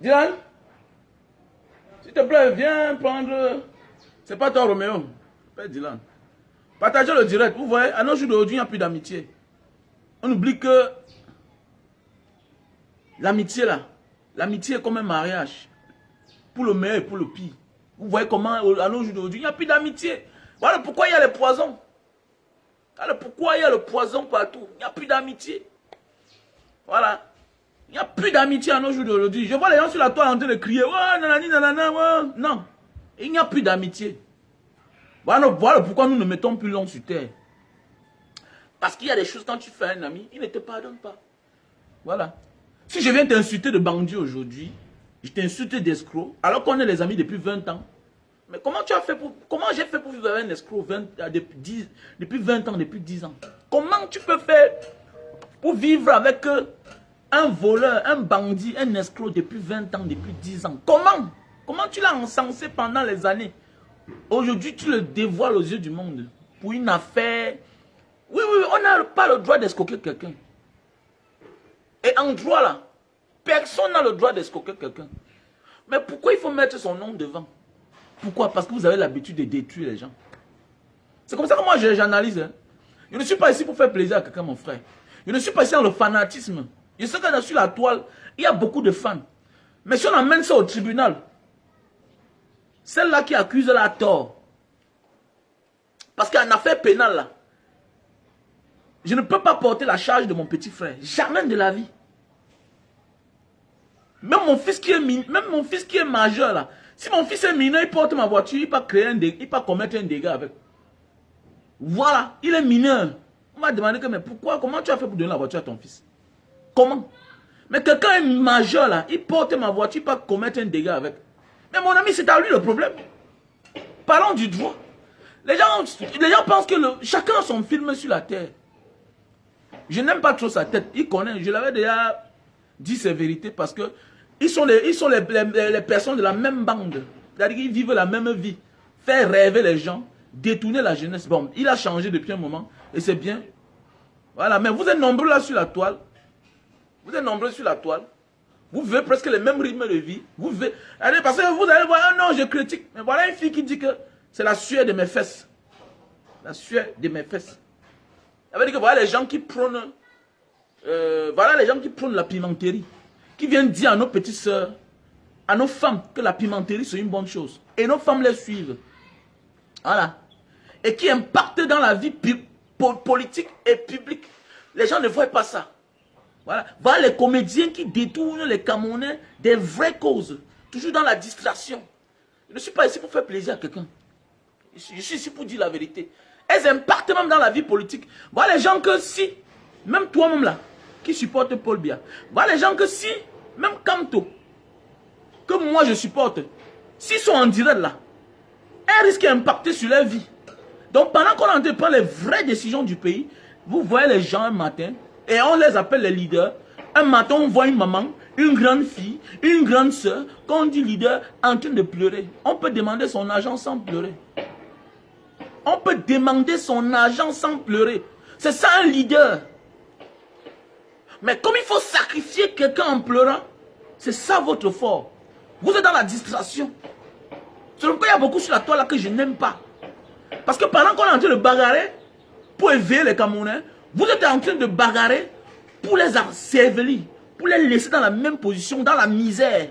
Dylan, s'il te plaît, viens prendre... C'est pas toi, Roméo. Père Dylan. Partagez le direct. Vous voyez, à nos jours d'aujourd'hui, il n'y a plus d'amitié. On oublie que l'amitié, là, l'amitié est comme un mariage. Pour le meilleur et pour le pire. Vous voyez comment, à nos jours d'aujourd'hui, il n'y a plus d'amitié. Voilà pourquoi il y a les poisons. Voilà pourquoi il y a le poison partout. Il n'y a plus d'amitié. Voilà. Il n'y a plus d'amitié à nos jours d'aujourd'hui. Je vois les gens sur la toile en train de crier. Ouais, nanani, nanana, ouais. Non. Il n'y a plus d'amitié. Voilà pourquoi nous ne mettons plus l'homme sur terre. Parce qu'il y a des choses, quand tu fais un ami, il ne te pardonne pas. Voilà. Si je viens t'insulter de bandit aujourd'hui, je t'insulte d'escroc, alors qu'on est des amis depuis 20 ans. Mais comment tu as fait pour... Comment j'ai fait pour vivre avec un escroc depuis 20 ans, depuis 10 ans? Comment tu peux faire pour vivre avec un voleur, un bandit, un escroc depuis 20 ans, depuis 10 ans? Comment? Comment tu l'as encensé pendant les années? Aujourd'hui, tu le dévoiles aux yeux du monde pour une affaire. Oui, on n'a pas le droit d'escroquer quelqu'un. Et en droit, là, personne n'a le droit d'escroquer quelqu'un. Mais pourquoi il faut mettre son nom devant? Pourquoi? Parce que vous avez l'habitude de détruire les gens. C'est comme ça que moi j'analyse. Hein. Je ne suis pas ici pour faire plaisir à quelqu'un, mon frère. Je ne suis pas ici dans le fanatisme. Je sais que sur la toile, il y a beaucoup de fans. Mais si on amène ça au tribunal, celle-là qui accuse la tort. Parce qu'en affaire pénale, là, je ne peux pas porter la charge de mon petit frère. Jamais de la vie. Même mon fils qui est majeur, là. Si mon fils est mineur, il porte ma voiture, il peut créer il peut commettre un dégât avec. Voilà, il est mineur. On m'a demandé que, mais pourquoi, comment tu as fait pour donner la voiture à ton fils? Comment? Mais quelqu'un est majeur, là, il porte ma voiture, il peut commettre un dégât avec. Mais mon ami, c'est à lui le problème. Parlons du droit. Les gens pensent que chacun a son film sur la terre. Je n'aime pas trop sa tête. Il connaît, je l'avais déjà dit ses vérités parce que ils sont les personnes de la même bande. C'est-à-dire qu'ils vivent la même vie. Faire rêver les gens, détourner la jeunesse. Bon, il a changé depuis un moment et c'est bien. Voilà, mais vous êtes nombreux là sur la toile. Vous êtes nombreux sur la toile. Vous vivez presque les mêmes rythmes de vie. Vous vivez... Allez, parce que vous allez voir, ah non, je critique. Mais voilà une fille qui dit que c'est la sueur de mes fesses. La sueur de mes fesses. Ça veut dire que voilà les gens qui prônent... voilà les gens qui prônent la pimenterie. Qui viennent dire à nos petites sœurs, à nos femmes, que la pimenterie c'est une bonne chose. Et nos femmes les suivent. Voilà. Et qui impactent dans la vie politique et publique. Les gens ne voient pas ça. Voilà. Voilà les comédiens qui détournent les Camerounais des vraies causes. Toujours dans la distraction. Je ne suis pas ici pour faire plaisir à quelqu'un. Je suis ici pour dire la vérité. Elles impactent même dans la vie politique. Voilà les gens que si, même toi-même là, qui supporte Paul Biya. Voilà les gens que si, même Kanto, que moi je supporte, s'ils sont en direct là, elles risquent d'impacter sur leur vie. Donc pendant qu'on entreprend les vraies décisions du pays, vous voyez les gens un matin, et on les appelle les leaders. Un matin on voit une maman, une grande fille, une grande soeur, quand on dit leader, en train de pleurer. On peut demander son argent sans pleurer. On peut demander son argent sans pleurer. C'est ça un leader. Mais comme il faut sacrifier quelqu'un en pleurant, c'est ça votre fort. Vous êtes dans la distraction. C'est pourquoi il y a beaucoup sur la toile là que je n'aime pas. Parce que pendant qu'on est en train de bagarrer pour éveiller les Camerounais, vous êtes en train de bagarrer pour les ensevelir, pour les laisser dans la même position, dans la misère.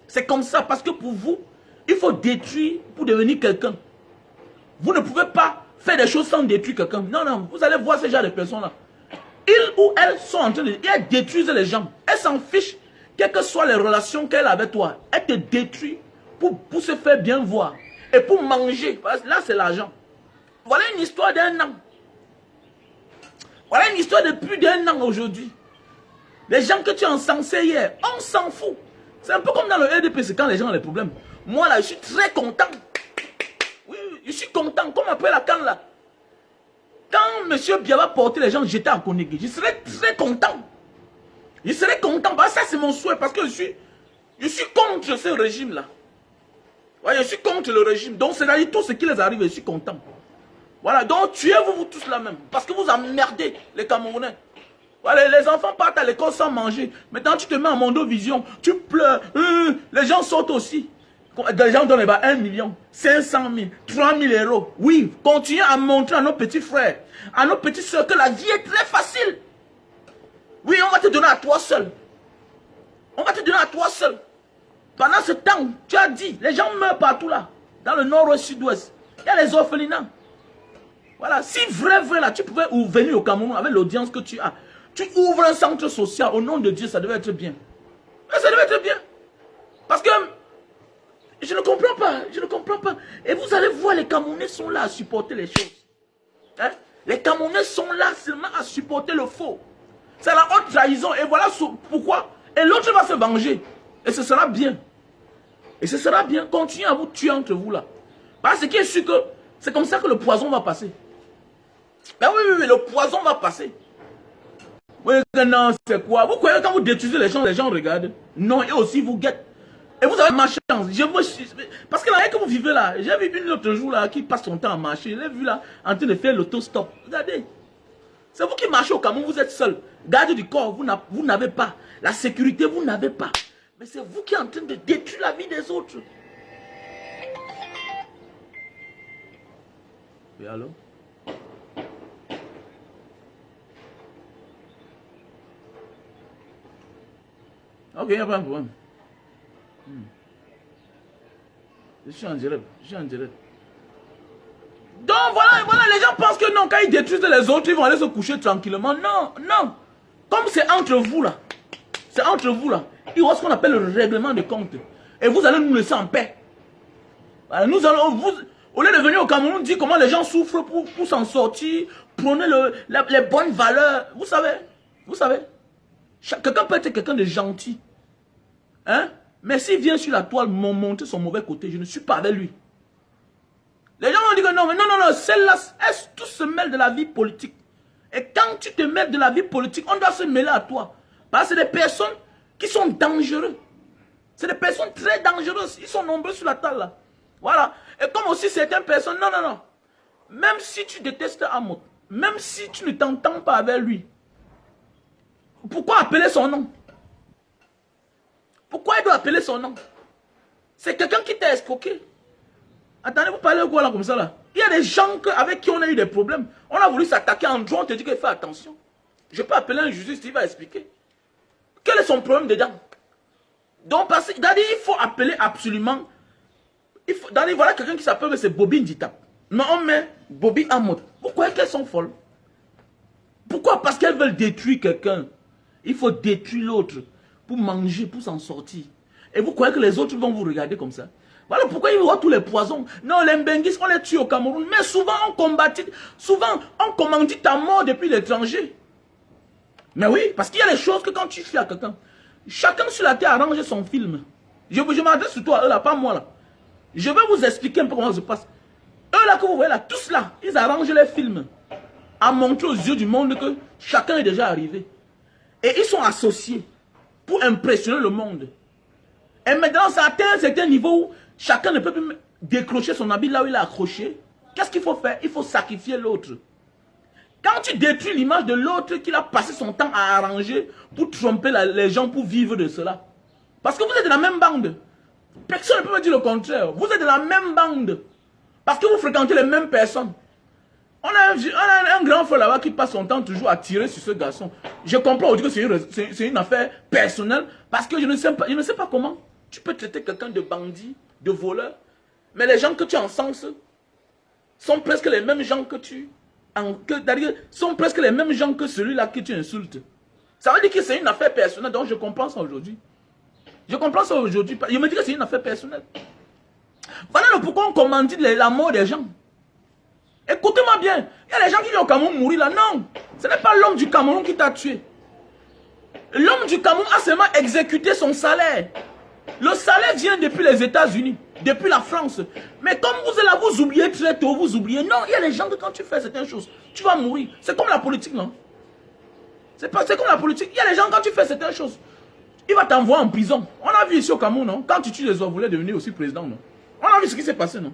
C'est comme ça, parce que pour vous, il faut détruire pour devenir quelqu'un. Vous ne pouvez pas faire des choses sans détruire quelqu'un. Non, non, vous allez voir ce genre de personnes-là. Ils ou elles sont en train de... Elles détruisent les gens. Elles s'en fichent, quelles que soient les relations qu'elles ont avec toi. Elles te détruisent pour se faire bien voir. Et pour manger. Parce que là, c'est l'argent. Voilà une histoire d'un an. Voilà une histoire de plus d'un an aujourd'hui. Les gens que tu as encensés hier, on s'en fout. C'est un peu comme dans le RDP, c'est quand les gens ont des problèmes. Moi là, je suis très content. Oui, je suis content. Comme après la canne là. Quand M. Biya va porter les gens jetés en Konégé, je serai très content. Je serai content. Bah, ça, c'est mon souhait parce que je suis contre ce régime-là. Ouais, je suis contre le régime. Donc, c'est-à-dire tout ce qui les arrive, je suis content. Voilà. Donc, tuez-vous tous là même. Parce que vous emmerdez les Camerounais. Voilà, les enfants partent à l'école sans manger. Maintenant, tu te mets en Mondovision, tu pleures. Les gens sortent aussi. Les gens donnent 1 million, 500 000, 3 000 euros. Oui, continuez à montrer à nos petits frères, à nos petites soeurs que la vie est très facile. Oui, on va te donner à toi seul. On va te donner à toi seul. Pendant ce temps, tu as dit, les gens meurent partout là. Dans le nord-ouest, sud-ouest. Il y a les orphelinats. Voilà, si vrai, là, tu pouvais venir au Cameroun avec l'audience que tu as. Tu ouvres un centre social, au nom de Dieu, ça devait être bien. Mais ça devait être bien. Parce que, je ne comprends pas, je ne comprends pas. Et vous allez voir, les Camerounais sont là à supporter les choses. Hein? Les Camerounais sont là seulement à supporter le faux. C'est la haute trahison. Et voilà pourquoi. Et l'autre va se venger. Et ce sera bien. Et ce sera bien. Continuez à vous tuer entre vous là. Parce qu'il est sûr que c'est comme ça que le poison va passer. Ben oui, le poison va passer. Oui, non, c'est quoi? Vous croyez que quand vous détruisez les gens regardent? Non, et aussi vous guettent. Et vous avez ma chance. Parce que là, que vous vivez là, j'ai vu une autre jour là qui passe son temps à marcher. Je l'ai vu là en train de faire l'autostop. Regardez. C'est vous qui marchez au Cameroun, vous êtes seul. Garde du corps, vous n'avez pas. La sécurité, vous n'avez pas. Mais c'est vous qui êtes en train de détruire la vie des autres. Oui, allô? Ok, il n'y a pas de problème. Je suis en direct. Donc voilà, les gens pensent que non, quand ils détruisent les autres, ils vont aller se coucher tranquillement. Non, non. Comme c'est entre vous là. C'est entre vous là. Il y aura ce qu'on appelle le règlement de compte. Et vous allez nous laisser en paix. Voilà, nous allons, au lieu de venir au Cameroun, dire comment les gens souffrent pour s'en sortir, prôner les bonnes valeurs. Vous savez. Quelqu'un peut être quelqu'un de gentil. Hein? Mais s'il vient sur la toile montrer son mauvais côté, je ne suis pas avec lui. Les gens vont dire que non, mais non, celle-là, tout se mêle de la vie politique. Et quand tu te mêles de la vie politique, on doit se mêler à toi. Parce que c'est des personnes qui sont dangereuses. C'est des personnes très dangereuses. Ils sont nombreux sur la table là. Voilà. Et comme aussi certaines personnes, non. Même si tu détestes Amot, même si tu ne t'entends pas avec lui, pourquoi appeler son nom? Pourquoi il doit appeler son nom? C'est quelqu'un qui t'a escroqué. Attendez, vous parlez de quoi là comme ça là? Il y a des gens avec qui on a eu des problèmes. On a voulu s'attaquer en droit, on te dit qu'il faut attention. Je peux appeler un juriste, il va expliquer. Quel est son problème dedans? Donc, parce que, il faut appeler absolument. Voilà quelqu'un qui s'appelle, c'est Bobby Ndita. Mais on met Bobby Amot. Pourquoi qu'elles sont folles? Pourquoi? Parce qu'elles veulent détruire quelqu'un. Il faut détruire l'autre pour manger, pour s'en sortir. Et vous croyez que les autres vont vous regarder comme ça? Voilà pourquoi il y aura tous les poisons. Non, les Mbenguis, on les tue au Cameroun. Mais souvent, on commandit ta mort depuis l'étranger. Mais oui, parce qu'il y a des choses que quand tu fais à quelqu'un, chacun sur la terre arrange son film. Je m'adresse surtout à eux là, pas moi là. Je vais vous expliquer un peu comment ça se passe. Eux là que vous voyez là, tous là, ils arrangent les films. À montrer aux yeux du monde que chacun est déjà arrivé. Et ils sont associés pour impressionner le monde. Et maintenant, ça atteint un certain niveau où chacun ne peut plus décrocher son habit là où il est accroché. Qu'est-ce qu'il faut faire? Il faut sacrifier l'autre. Quand tu détruis l'image de l'autre qu'il a passé son temps à arranger pour tromper les gens pour vivre de cela. Parce que vous êtes de la même bande. Personne ne peut me dire le contraire. Vous êtes de la même bande. Parce que vous fréquentez les mêmes personnes. On a un grand frère là-bas qui passe son temps toujours à tirer sur ce garçon. Je comprends aujourd'hui que c'est une affaire personnelle. Parce que je ne sais pas comment tu peux traiter quelqu'un de bandit, de voleur. Mais les gens que tu encenses sont presque les mêmes gens sont presque les mêmes gens que celui-là que tu insultes. Ça veut dire que c'est une affaire personnelle. Donc je comprends ça aujourd'hui. Je comprends ça aujourd'hui. Je me dis que c'est une affaire personnelle. Voilà le pourquoi on commandite la mort des gens. Écoutez-moi bien. Il y a des gens qui viennent au Cameroun mourir là. Non. Ce n'est pas l'homme du Cameroun qui t'a tué. L'homme du Cameroun a seulement exécuté son salaire. Le salaire vient depuis les États-Unis, depuis la France. Mais comme vous êtes là, vous oubliez très tôt, vous oubliez. Non, il y a des gens que quand tu fais certaines choses, tu vas mourir. C'est comme la politique, non? C'est comme la politique. Il y a des gens, quand tu fais certaines choses, il va t'envoyer en prison. On a vu ici au Cameroun, non? Quand tu tues les autres, vous voulez devenir aussi président, non? On a vu ce qui s'est passé, non?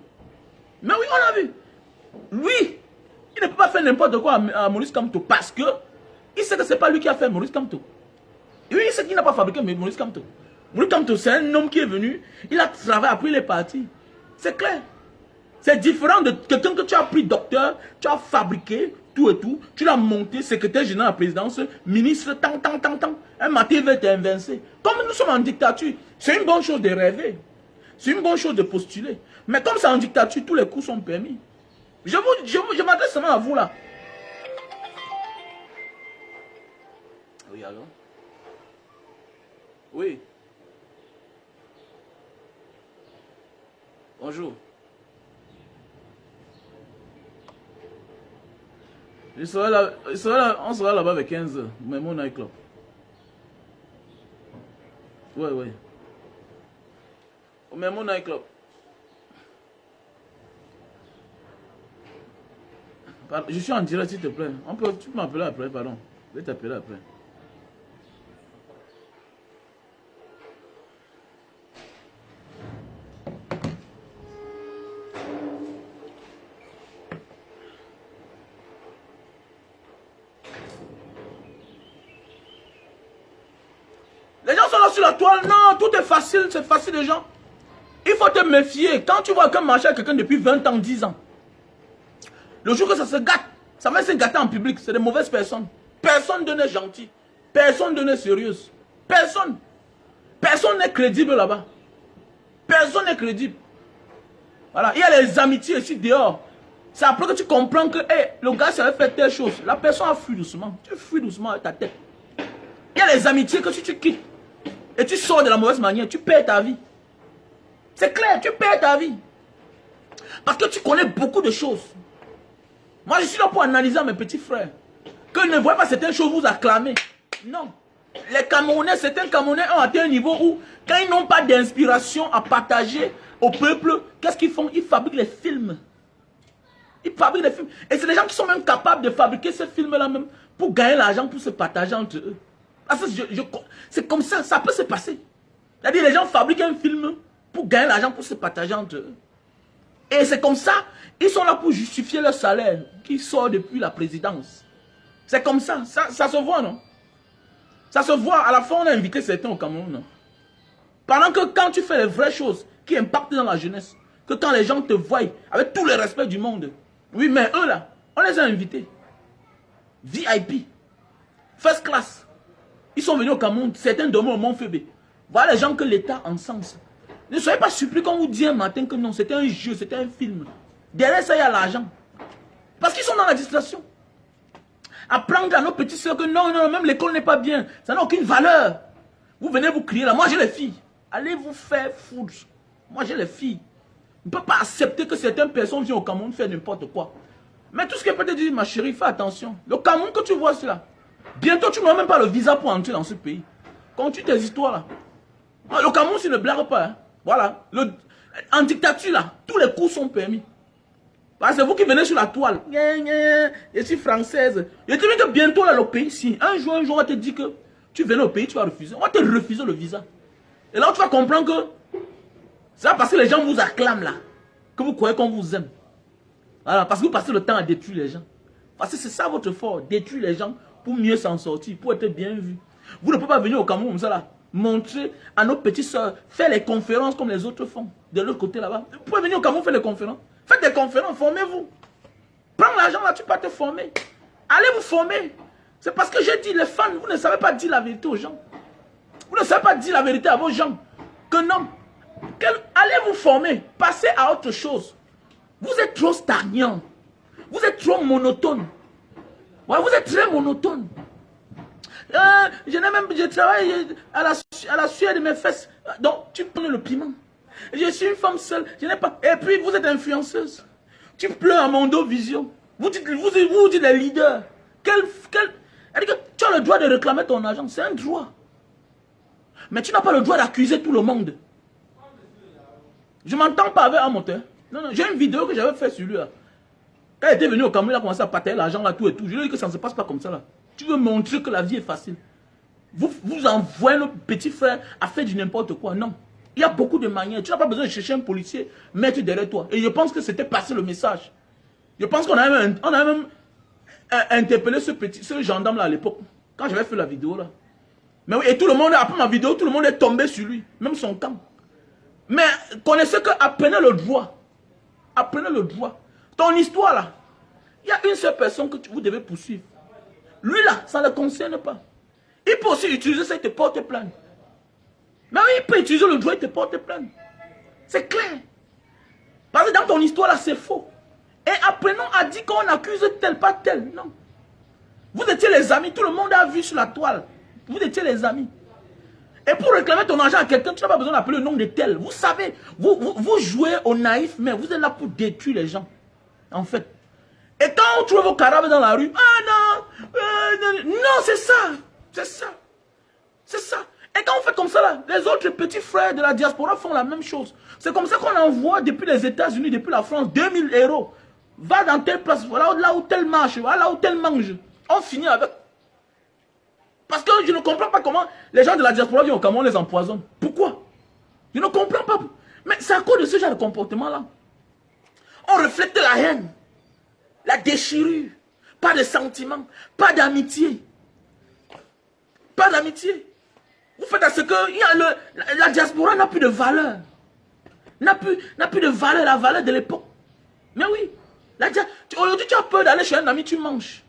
Mais oui, on a vu. Lui, il ne peut pas faire n'importe quoi à Maurice Kamto parce que Il sait que ce n'est pas lui qui a fait Maurice Kamto. Oui, il sait qu'il n'a pas fabriqué Maurice Kamto. Maurice Kamto, c'est un homme qui est venu, il a travaillé, après il est parti. C'est clair. C'est différent de quelqu'un que tu as pris docteur, tu as fabriqué, tout et tout, tu l'as monté, secrétaire général de la présidence, ministre, tant. Un matin, il va t'invincer. Comme nous sommes en dictature, c'est une bonne chose de rêver. C'est une bonne chose de postuler. Mais comme c'est en dictature, tous les coups sont permis. Je m'adresse seulement à vous là. Oui, alors? Oui. Bonjour. On sera là-bas avec 15 heures. Mais mon nightclub. Ouais. Mais mon nightclub. Je suis en direct, s'il te plaît. Tu peux m'appeler après, pardon. Je vais t'appeler après. Les gens sont là sur la toile. Non, tout est facile. C'est facile, les gens. Il faut te méfier. Quand tu vois qu'un marche avec quelqu'un depuis 20 ans, 10 ans, le jour que ça se gâte, ça va se gâter en public. C'est des mauvaises personnes. Personne n'est gentil. Personne n'est sérieuse. Personne. Personne n'est crédible là-bas. Personne n'est crédible. Voilà. Il y a les amitiés ici dehors. C'est après que tu comprends que le gars, ça va faire telle chose. La personne a fui doucement. Tu fuis doucement avec ta tête. Il y a les amitiés que si tu quittes et tu sors de la mauvaise manière, tu perds ta vie. C'est clair, tu perds ta vie. Parce que tu connais beaucoup de choses. Moi, je suis là pour analyser à mes petits frères. Que ne voyez pas certaines choses vous acclamer. Non. Les Camerounais, certains Camerounais ont atteint un niveau où, quand ils n'ont pas d'inspiration à partager au peuple, qu'est-ce qu'ils font? Ils fabriquent les films. Ils fabriquent les films. Et c'est les gens qui sont même capables de fabriquer ces films-là même pour gagner l'argent, pour se partager entre eux. C'est comme ça, ça peut se passer. C'est-à-dire les gens fabriquent un film pour gagner l'argent, pour se partager entre eux. Et c'est comme ça, ils sont là pour justifier leur salaire qui sort depuis la présidence. C'est comme ça, ça se voit, non? Ça se voit, à la fin on a invité certains au Cameroun, non? Pendant que quand tu fais les vraies choses qui impactent dans la jeunesse, que quand les gens te voient avec tout le respect du monde, oui mais eux là, on les a invités. VIP, first class. Ils sont venus au Cameroun, certains dormaient au Mont Fébé. Voilà les gens que l'État encense. Ne soyez pas surpris quand on vous dit un matin que non, c'était un jeu, c'était un film. Derrière ça, il y a l'argent. Parce qu'ils sont dans la distraction. Apprendre à nos petits soeurs que non, même l'école n'est pas bien. Ça n'a aucune valeur. Vous venez vous crier là, moi j'ai les filles. Allez vous faire foutre. Moi j'ai les filles. On ne peut pas accepter que certaines personnes viennent au Cameroun faire n'importe quoi. Mais tout ce que peut te dire, ma chérie, fais attention. Le Cameroun que tu vois, c'est là. Bientôt, tu n'auras même pas le visa pour entrer dans ce pays. Continue tes histoires là. Le Cameroun, c'est ne blague pas. Hein. Voilà. En dictature là, tous les coups sont permis. C'est vous qui venez sur la toile. Je suis française. Je te dis que bientôt là, le pays, si un jour, on va te dire que tu venais au pays, tu vas refuser. On va te refuser le visa. Et là, tu vas comprendre que c'est parce que les gens vous acclament là. Que vous croyez qu'on vous aime. Voilà, parce que vous passez le temps à détruire les gens. Parce que c'est ça votre fort. Détruire les gens pour mieux s'en sortir, pour être bien vu. Vous ne pouvez pas venir au Cameroun comme ça là. Montrer à nos petites soeurs, faire les conférences comme les autres font. De l'autre côté là-bas. Vous pouvez venir au Cameroun faire les conférences. Faites des conférences, formez-vous. Prends l'argent là, tu peux te former. Allez vous former. C'est parce que j'ai dit, les fans, vous ne savez pas dire la vérité aux gens. Vous ne savez pas dire la vérité à vos gens. Que non. Allez vous former. Passez à autre chose. Vous êtes trop stagnant. Vous êtes trop monotone. Ouais, vous êtes très monotone. Je travaille à la sueur de mes fesses. Donc, tu prends le piment. Je suis une femme seule. Je n'ai pas. Et puis, vous êtes influenceuse. Tu pleures à Mondo Vision. Vous dites les leaders. Tu as le droit de réclamer ton argent. C'est un droit. Mais tu n'as pas le droit d'accuser tout le monde. Je ne m'entends pas avec un moteur. Non, j'ai une vidéo que j'avais faite sur lui. Là. Quand il était venu au Cameroun, il a commencé à partager l'argent là, tout et tout. Je lui ai dit que ça ne se passe pas comme ça là. Tu veux montrer que la vie est facile. Vous envoyez nos petits frères à faire du n'importe quoi. Non. Il y a beaucoup de manières. Tu n'as pas besoin de chercher un policier, mettre derrière toi. Et je pense que c'était passé le message. Je pense qu'on a même interpellé ce gendarme là à l'époque. Quand j'avais fait la vidéo là. Mais oui, et tout le monde, après ma vidéo, tout le monde est tombé sur lui. Même son camp. Mais connaissez que apprenez le droit. Apprenez le droit. Ton histoire là. Il y a une seule personne que vous devez poursuivre. Lui là, ça ne le concerne pas. Il peut aussi utiliser ça et te porter plainte. Mais oui, il peut utiliser le droit et te porter plainte. C'est clair. Parce que dans ton histoire là, c'est faux. Et apprenons à dire qu'on accuse tel, pas tel. Non. Vous étiez les amis, tout le monde a vu sur la toile. Vous étiez les amis. Et pour réclamer ton argent à quelqu'un, tu n'as pas besoin d'appeler le nom de tel. Vous savez, vous jouez au naïf, mais vous êtes là pour détruire les gens. En fait. Et quand on trouve vos cadavres dans la rue, ah non, non, c'est ça. C'est ça. C'est ça. Et quand on fait comme ça, là, les autres petits frères de la diaspora font la même chose. C'est comme ça qu'on envoie depuis les États-Unis, depuis la France, 2000 euros. Va dans telle place, voilà là où tel marche, voilà là où tel mange. On finit avec. Parce que je ne comprends pas comment les gens de la diaspora viennent au Cameroun, on les empoisonne. Pourquoi? Je ne comprends pas. Mais c'est à cause de ce genre de comportement-là. On reflète la haine, la déchirure, pas de sentiments, pas d'amitié. Pas d'amitié. Vous faites à ce que la diaspora n'a plus de valeur. N'a plus de valeur, la valeur de l'époque. Mais oui. Aujourd'hui, tu as peur d'aller chez un ami, tu manges.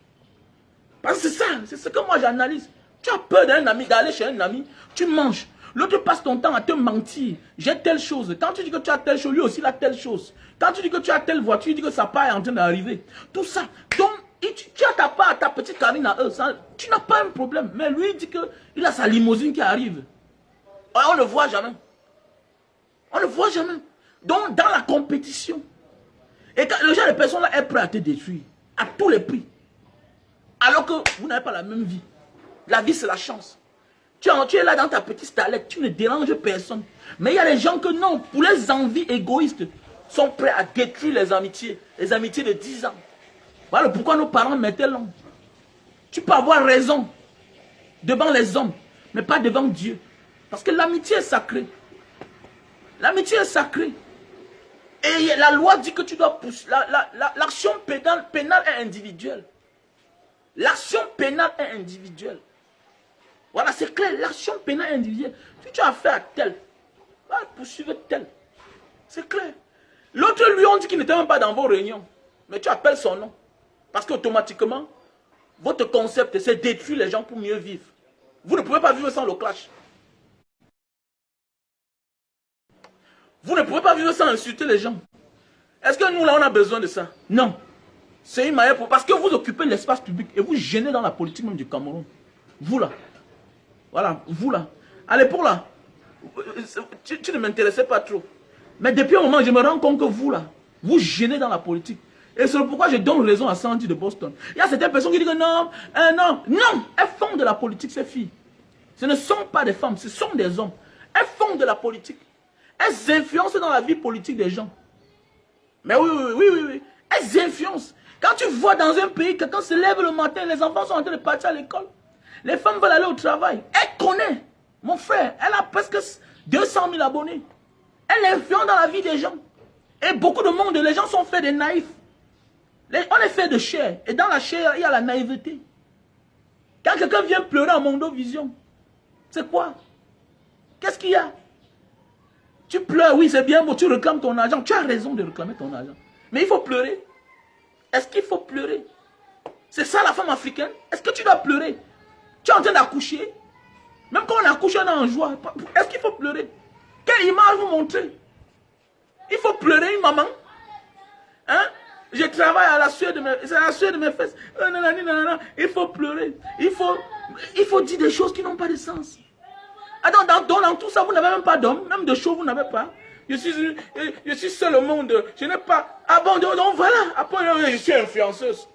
Parce que c'est ce que moi j'analyse. Tu as peur d'aller chez un ami, tu manges. L'autre passe ton temps à te mentir. J'ai telle chose. Quand tu dis que tu as telle chose, lui aussi il a telle chose. Quand tu dis que tu as telle voiture, il dit que sa part est en train d'arriver. Tout ça. Donc, tu as ta part, ta petite cabine à eux. Ça, tu n'as pas un problème. Mais lui, il dit qu'il a sa limousine qui arrive. On ne le voit jamais. On ne le voit jamais. Donc, dans la compétition, et quand le genre de personne là est prêt à te détruire, à tous les prix. Alors que vous n'avez pas la même vie. La vie, c'est la chance. Tu es là dans ta petite stalette, tu ne déranges personne. Mais il y a les gens que non, pour les envies égoïstes, sont prêts à détruire les amitiés de 10 ans. Voilà pourquoi nos parents mettaient l'homme. Tu peux avoir raison devant les hommes, mais pas devant Dieu. Parce que l'amitié est sacrée. L'amitié est sacrée. Et la loi dit que tu dois pousser. L'action pénale est individuelle. L'action pénale est individuelle. Voilà, c'est clair. L'action pénale est individuelle. Si tu as affaire à tel, va poursuivre tel. C'est clair. L'autre, lui, on dit qu'il n'était même pas dans vos réunions. Mais tu appelles son nom. Parce qu'automatiquement, votre concept, c'est détruire les gens pour mieux vivre. Vous ne pouvez pas vivre sans le clash. Vous ne pouvez pas vivre sans insulter les gens. Est-ce que nous, là, on a besoin de ça? Non. C'est une manière pour... Parce que vous occupez l'espace public et vous gênez dans la politique même du Cameroun. Vous, là. Voilà, vous, là. À l'époque, là, tu ne m'intéressais pas trop. Mais depuis un moment, je me rends compte que vous, là, vous gênez dans la politique. Et c'est pourquoi je donne raison à Sandy de Boston. Il y a certaines personnes qui disent que non, non, elles font de la politique, ces filles. Ce ne sont pas des femmes, ce sont des hommes. Elles font de la politique. Elles influencent dans la vie politique des gens. Mais oui. Elles influencent. Quand tu vois dans un pays, quelqu'un se lève le matin, les enfants sont en train de partir à l'école. Les femmes veulent aller au travail. Elle connaît. Mon frère, elle a presque 200 000 abonnés. Elle influence dans la vie des gens. Et beaucoup de monde, les gens sont faits des naïfs. On est fait de chair. Et dans la chair, il y a la naïveté. Quand quelqu'un vient pleurer en Mondovision, c'est quoi? Qu'est-ce qu'il y a? Tu pleures, oui, c'est bien beau, tu réclames ton argent. Tu as raison de réclamer ton argent. Mais il faut pleurer. Est-ce qu'il faut pleurer? C'est ça la femme africaine? Est-ce que tu dois pleurer? Tu es en train d'accoucher? Même quand on accouche, on est en joie. Est-ce qu'il faut pleurer? Quelle image vous montrez? Il faut pleurer une maman? Hein? Je travaille à la sueur de mes fesses. Il faut pleurer. Il faut dire des choses qui n'ont pas de sens. Dans tout ça, vous n'avez même pas d'homme. Même de choses, vous n'avez pas. Je suis seul au monde. Je n'ai pas... Ah bon, donc voilà. Après, je suis influenceuse.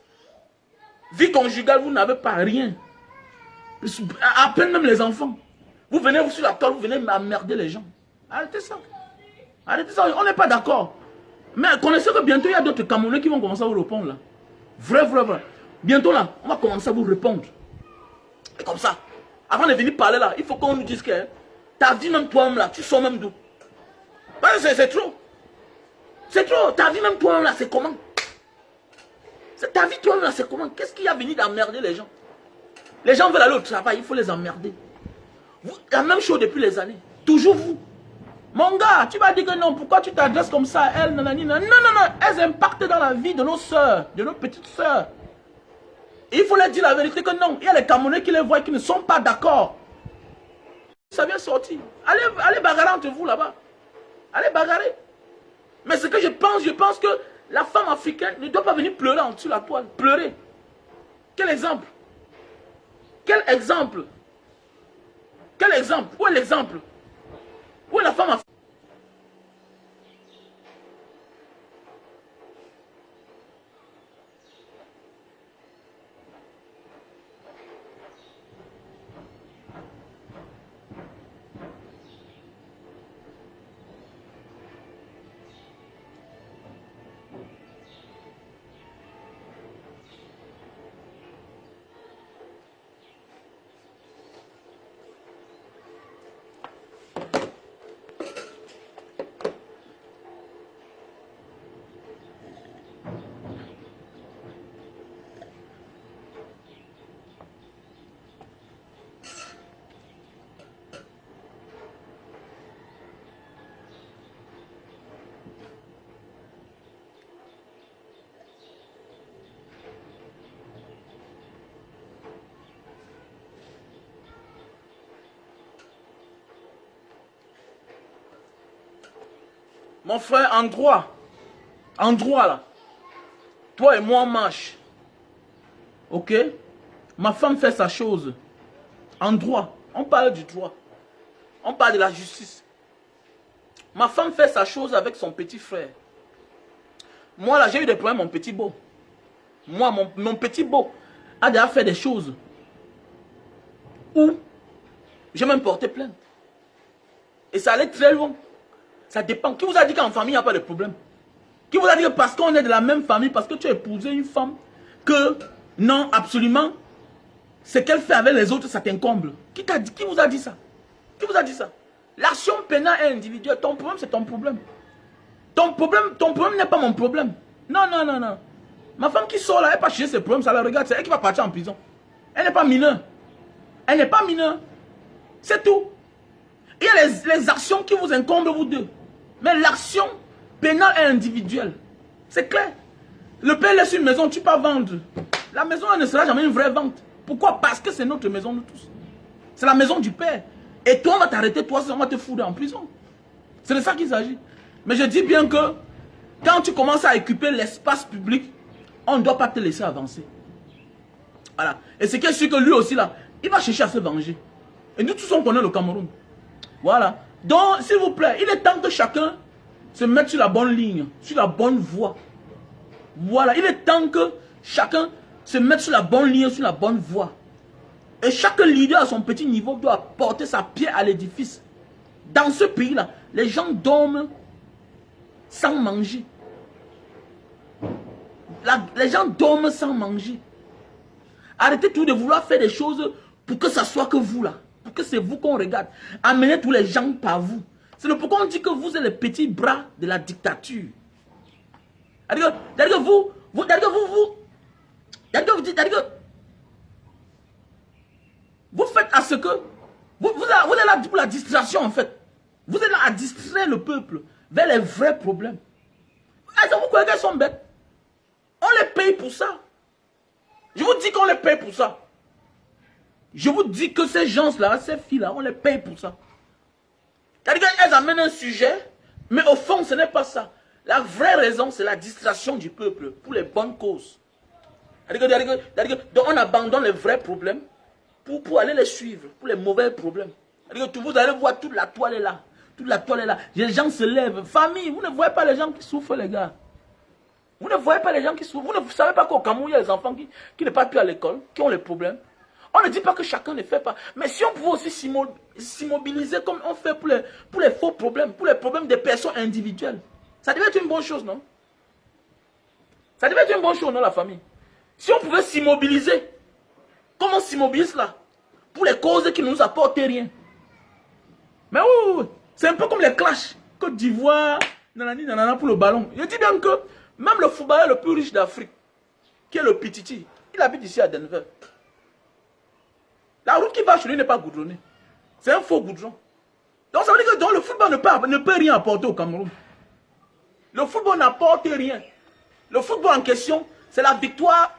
Vie conjugale, vous n'avez pas rien. À peine même les enfants. Vous venez sur la toile, vous venez m'emmerder les gens. Arrêtez ça. Arrêtez ça. On n'est pas d'accord. Mais connaissez que bientôt, il y a d'autres Camerounais qui vont commencer à vous répondre là. Vrai. Bientôt là, on va commencer à vous répondre. Et comme ça. Avant de venir parler là, il faut qu'on nous dise que ta vie même toi-même là, tu sors même d'où? C'est trop. C'est trop. Ta vie même toi-même là, c'est comment? Ta vie, toi-même, c'est comment? Qu'est-ce qui a venu d'emmerder les gens? Les gens veulent aller au travail, il faut les emmerder. La même chose depuis les années. Toujours vous. Mon gars, tu vas dire que non, pourquoi tu t'adresses comme ça à elles, nanani, non, non, non, elles impactent dans la vie de nos soeurs, de nos petites soeurs. Il faut leur dire la vérité que non, il y a les Camerounais qui les voient qui ne sont pas d'accord. Ça vient sortir. Allez bagarrer entre vous là-bas. Allez bagarrer. Mais ce que je pense que la femme africaine ne doit pas venir pleurer en dessous de la toile. Pleurer. Quel exemple? Quel exemple? Quel exemple? Où est l'exemple? Où est la femme africaine? Mon frère, en droit là, toi et moi on marche, ok? Ma femme fait sa chose, en droit, on parle du droit, on parle de la justice. Ma femme fait sa chose avec son petit frère. Moi là, j'ai eu des problèmes, mon petit beau. Moi, mon petit beau a déjà fait des choses où j'ai même porté plainte. Et ça allait très loin. Ça dépend. Qui vous a dit qu'en famille, il n'y a pas de problème? Qui vous a dit que parce qu'on est de la même famille, parce que tu as épousé une femme, que non, absolument, ce qu'elle fait avec les autres, ça t'incombe? Qui vous a dit ça? Qui vous a dit ça? L'action pénale est individuelle. Ton problème, c'est ton problème. Ton problème n'est pas mon problème. Non, non, non, non. Ma femme qui sort là, elle n'a pas cherché ses problèmes, ça la regarde, c'est elle qui va partir en prison. Elle n'est pas mineure. Elle n'est pas mineure. C'est tout. Il y a les actions qui vous incombent, vous deux. Mais l'action pénale est individuelle. C'est clair. Le père laisse une maison, tu ne peux pas vendre. La maison, elle ne sera jamais une vraie vente. Pourquoi? Parce que c'est notre maison, nous tous. C'est la maison du père. Et toi, on va t'arrêter, toi, on va te foutre en prison. C'est de ça qu'il s'agit. Mais je dis bien que quand tu commences à occuper l'espace public, on ne doit pas te laisser avancer. Voilà. Et c'est sûr que lui aussi, là, il va chercher à se venger. Et nous tous, on connaît le Cameroun. Voilà. Donc, s'il vous plaît, il est temps que chacun se mette sur la bonne ligne, sur la bonne voie. Voilà. Il est temps que chacun se mette sur la bonne ligne, sur la bonne voie. Et chaque leader à son petit niveau doit porter sa pierre à l'édifice. Dans ce pays-là, les gens dorment sans manger. Les gens dorment sans manger. Arrêtez tout de vouloir faire des choses pour que ça soit que vous là. Pour que c'est vous qu'on regarde. Amenez tous les gens par vous. C'est le pourquoi on dit que vous êtes les petits bras de la dictature. C'est-à-dire que vous faites à ce que vous êtes là pour la distraction en fait. Vous êtes là à distraire le peuple vers les vrais problèmes. Est-ce que vous croyez qu'elles sont bêtes? On les paye pour ça. Je vous dis qu'on les paye pour ça. Je vous dis que ces gens-là, ces filles-là, on les paye pour ça. C'est-à-dire qu'elles amènent un sujet, mais au fond, ce n'est pas ça. La vraie raison, c'est la distraction du peuple pour les bonnes causes. Donc on abandonne les vrais problèmes pour aller les suivre, pour les mauvais problèmes. Vous allez voir, toute la toile est là. Toute la toile est là. Les gens se lèvent. Famille, vous ne voyez pas les gens qui souffrent, les gars. Vous ne voyez pas les gens qui souffrent. Vous ne savez pas qu'au Cameroun, il y a des enfants qui ne partent plus à l'école, qui ont les problèmes. On ne dit pas que chacun ne fait pas. Mais si on pouvait aussi s'immobiliser comme on fait pour les faux problèmes, pour les problèmes des personnes individuelles, ça devait être une bonne chose, non? Ça devait être une bonne chose, non, la famille? Si on pouvait s'immobiliser, comme on s'immobilise là, pour les causes qui ne nous apportent rien. Mais oui, c'est un peu comme les clashs. Côte d'Ivoire, nanani, nanana pour le ballon. Je dis bien que même le footballeur le plus riche d'Afrique, qui est le Pititi. Il habite ici à Denver. La route qui va chez lui n'est pas goudronnée. C'est un faux goudron. Donc ça veut dire que le football ne peut rien apporter au Cameroun. Le football n'apporte rien. Le football en question, c'est la victoire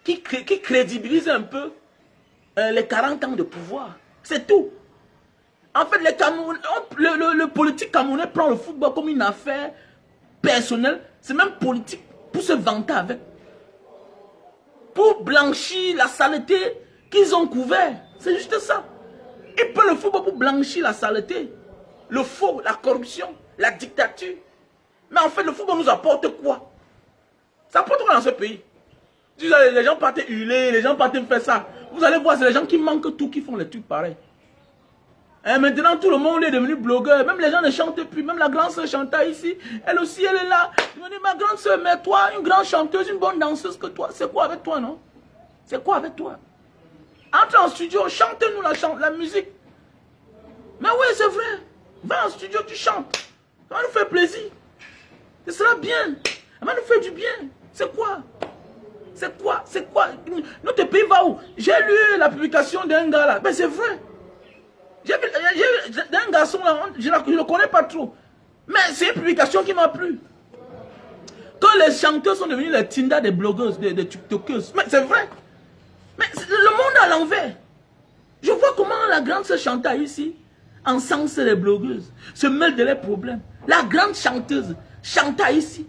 qui crédibilise un peu les 40 ans de pouvoir. C'est tout. En fait, le politique camerounais prend le football comme une affaire personnelle. C'est même politique pour se vanter avec. Pour blanchir la saleté qu'ils ont couvert. C'est juste ça. Ils prennent le football pour blanchir la saleté. Le faux, la corruption, la dictature. Mais en fait, le football nous apporte quoi? Ça apporte quoi dans ce pays? Les gens partent hurler, les gens partent faire ça. Vous allez voir, c'est les gens qui manquent tout qui font les trucs pareils. Et maintenant, tout le monde est devenu blogueur. Même les gens ne chantent plus. Même la grande soeur chantait ici. Elle aussi, elle est là. Je me dis, ma grande soeur, mais toi, une grande chanteuse, une bonne danseuse que toi, c'est quoi avec toi, non? C'est quoi avec toi? Entre en studio, chante-nous la musique. Mais oui, c'est vrai. Va en studio, tu chantes. Ça va nous faire plaisir. Ce sera bien. Ça va nous faire du bien. C'est quoi? C'est quoi? C'est quoi? Notre pays va où? J'ai lu la publication d'un gars là. Mais c'est vrai. J'ai vu un garçon là, je ne le connais pas trop. Mais c'est une publication qui m'a plu. Quand les chanteurs sont devenus les Tinder des blogueuses, des tiktokeuses. Mais c'est vrai. Mais le monde à l'envers. Je vois comment la grande sœur chantait ici, encense les blogueuses, se mêle de leurs problèmes. La grande chanteuse chantait ici,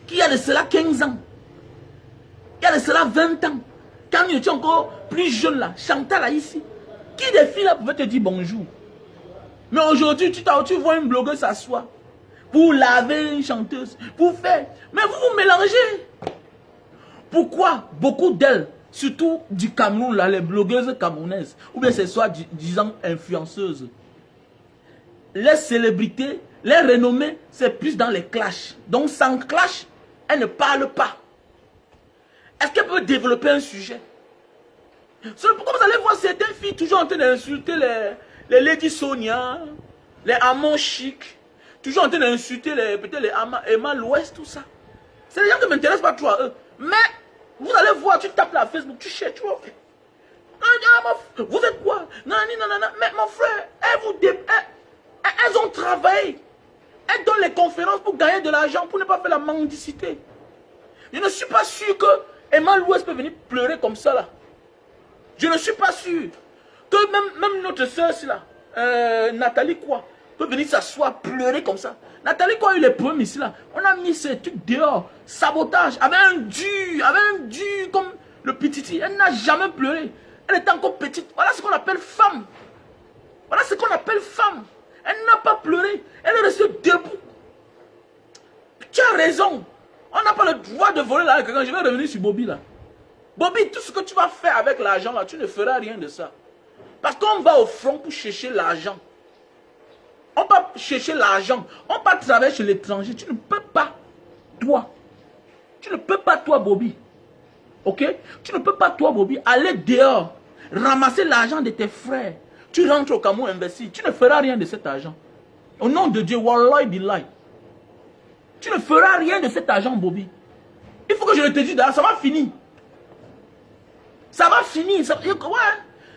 qui a de cela 15 ans, qui a de cela 20 ans. Quand il était encore plus jeune là, chantait là ici. Qui des filles là pouvaient te dire bonjour? Mais aujourd'hui, tu vois une blogueuse s'asseoir pour laver une chanteuse, pour faire. Mais vous vous mélangez. Pourquoi beaucoup d'elles, surtout du Cameroun, là, les blogueuses camerounaises, ou bien ce soit disant influenceuses, les célébrités, les renommées, c'est plus dans les clashs. Donc sans clash, elles ne parlent pas. Est-ce qu'elles peuvent développer un sujet? C'est pourquoi vous allez voir certaines filles toujours en train d'insulter les Lady Sonia, les Amon Chic, toujours en train d'insulter peut-être les Emma l'Ouest, tout ça. C'est des gens qui ne m'intéressent pas trop à eux. Mais vous allez voir, tu tapes la Facebook, tu cherches, tu vois. Vous êtes quoi? Non, mais mon frère, elles ont travaillé. Elles donnent les conférences pour gagner de l'argent, pour ne pas faire la mendicité. Je ne suis pas sûr que Emma l'Ouest peut venir pleurer comme ça là. Je ne suis pas sûr que même notre soeur là, Nathalie quoi, peut venir s'asseoir pleurer comme ça. Nathalie quoi a eu les problèmes ici là. On a mis ces trucs dehors, sabotage, avec un dur comme le petit. Elle n'a jamais pleuré. Elle était encore petite. Voilà ce qu'on appelle femme. Voilà ce qu'on appelle femme. Elle n'a pas pleuré. Elle est restée debout. Tu as raison. On n'a pas le droit de voler là. Quand je vais revenir sur Bobby là. Bobby, tout ce que tu vas faire avec l'argent là, tu ne feras rien de ça. Parce qu'on va au front pour chercher l'argent. On va chercher l'argent. On va travailler chez l'étranger. Tu ne peux pas, toi. Tu ne peux pas, toi, Bobby. Ok? Tu ne peux pas, toi, Bobby, aller dehors, ramasser l'argent de tes frères. Tu rentres au Cameroun, investir. Tu ne feras rien de cet argent. Au nom de Dieu, Wallahi Billahi. Tu ne feras rien de cet argent, Bobby. Il faut que je le te dise, ça va finir. Ça va finir. Ça, ouais.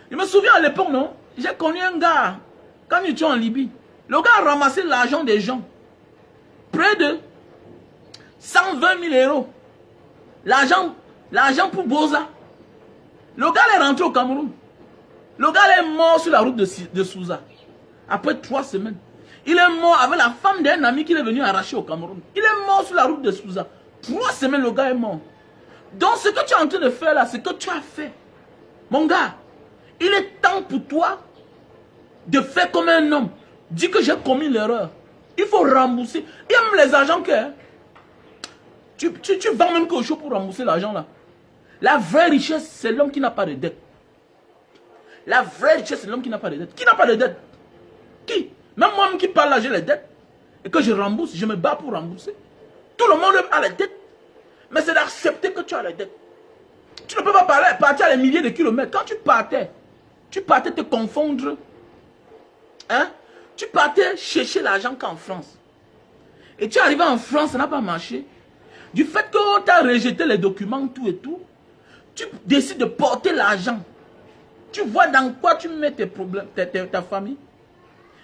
Je me souviens à l'époque, non? J'ai connu un gars, quand il était en Libye. Le gars a ramassé l'argent des gens. Près de 120 000 euros. L'argent pour Boza. Le gars est rentré au Cameroun. Le gars est mort sur la route de Souza. Après 3 semaines. Il est mort avec la femme d'un ami qu'il est venu arracher au Cameroun. Il est mort sur la route de Souza. 3 semaines, le gars est mort. Donc ce que tu es en train de faire là, c'est que tu as fait. Mon gars, il est temps pour toi de faire comme un homme. Dis que j'ai commis l'erreur. Il faut rembourser. Il y a même les argents que... Hein, tu vends même quelque chose pour rembourser l'argent là. La vraie richesse, c'est l'homme qui n'a pas de dette. La vraie richesse, c'est l'homme qui n'a pas de dette. Qui n'a pas de dette? Qui? Même moi-même qui parle là, j'ai les dettes. Et que je rembourse, je me bats pour rembourser. Tout le monde a les dettes. Mais c'est d'accepter que tu as les dettes. Tu ne peux pas partir à des milliers de kilomètres. Quand tu partais te confondre. Hein? Tu partais chercher l'argent qu'en France. Et tu es arrivé en France, ça n'a pas marché. Du fait qu'on t'a rejeté les documents, tout et tout, tu décides de porter l'argent. Tu vois dans quoi tu mets tes problèmes, ta famille.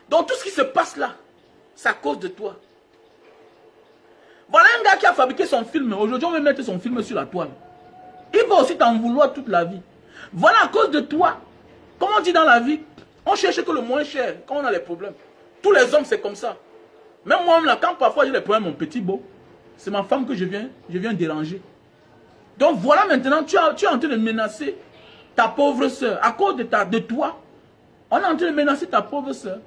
Donc tout ce qui se passe là, c'est à cause de toi. Voilà un gars qui a fabriqué son film. Aujourd'hui, on va mettre son film sur la toile. Il va aussi t'en vouloir toute la vie. Voilà à cause de toi. Comme on dit dans la vie, on cherche que le moins cher quand on a les problèmes. Tous les hommes, c'est comme ça. Même moi, là, quand parfois j'ai des problèmes, mon petit beau, c'est ma femme que je viens déranger. Donc voilà maintenant, tu es en train de menacer ta pauvre soeur. À cause de toi, on est en train de menacer ta pauvre soeur.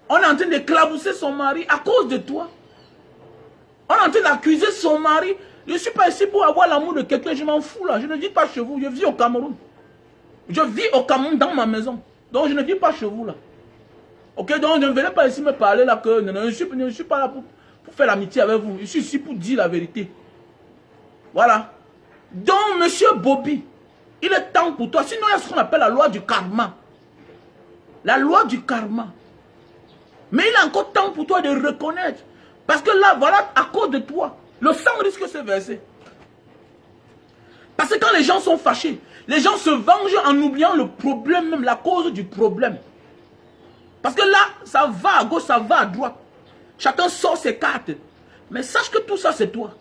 On est en train d'éclabousser son mari à cause de toi. On est en train d'accuser son mari. Je ne suis pas ici pour avoir l'amour de quelqu'un, je m'en fous là. Je ne vis pas chez vous, je vis au Cameroun. Je vis au Cameroun dans ma maison. Donc je ne vis pas chez vous là. Ok, donc ne venez pas ici me parler là que je ne suis pas là pour faire l'amitié avec vous. Je suis ici pour dire la vérité. Voilà. Donc monsieur Bobby, il est temps pour toi. Sinon il y a ce qu'on appelle la loi du karma. La loi du karma. Mais il est encore temps pour toi de reconnaître. Parce que là, voilà, à cause de toi, le sang risque de se verser. Parce que quand les gens sont fâchés, les gens se vengent en oubliant le problème, même la cause du problème. Parce que là, ça va à gauche, ça va à droite. Chacun sort ses cartes. Mais sache que tout ça, c'est toi.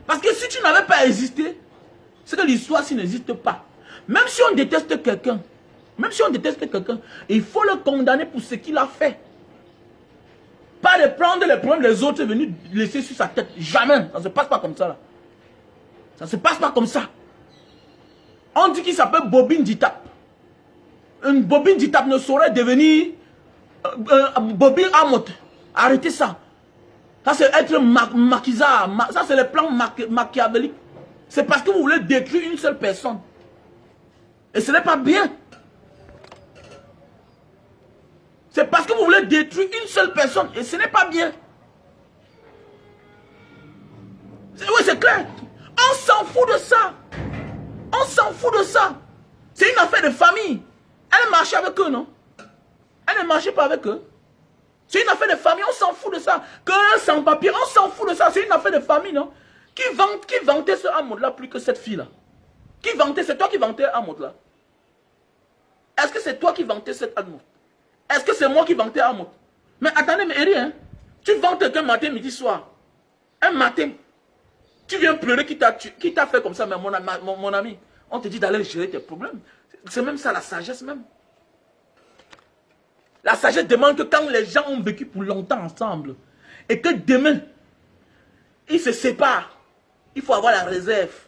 Parce que si tu n'avais pas existé, c'est que l'histoire s'il n'existe pas. Même si on déteste quelqu'un, il faut le condamner pour ce qu'il a fait. Pas de prendre les problèmes des autres et venir laisser sur sa tête. Jamais. Ça ne se passe pas comme ça. Là. Ça ne se passe pas comme ça. On dit qu'il s'appelle Bobine Ditap. Une Bobine Ditap ne saurait devenir Bobine Amot. Arrêtez ça. Ça c'est être maquisard. Ça c'est le plan machiavélique. C'est parce que vous voulez détruire une seule personne. Et ce n'est pas bien. C'est parce que vous voulez détruire une seule personne. Et ce n'est pas bien. Oui, c'est clair. On s'en fout de ça. On s'en fout de ça. C'est une affaire de famille. Elle marchait avec eux, non? Elle ne marchait pas avec eux. C'est une affaire de famille. On s'en fout de ça. Qu'un sans-papier, on s'en fout de ça. C'est une affaire de famille, non? Qui vantait ce Amoud-là plus que cette fille-là? Qui vantait? C'est toi qui vantais Amoud-là? Est-ce que c'est toi qui vantais cette Amoud? Est-ce que c'est moi qui vantais Amoud? Mais attendez, mais Eri, hein? Tu vantes quelqu'un matin, midi, soir. Un matin. Tu viens pleurer qui t'a fait comme ça, mais mon ami, on te dit d'aller gérer tes problèmes. C'est même ça la sagesse même. La sagesse demande que quand les gens ont vécu pour longtemps ensemble, et que demain, ils se séparent, il faut avoir la réserve.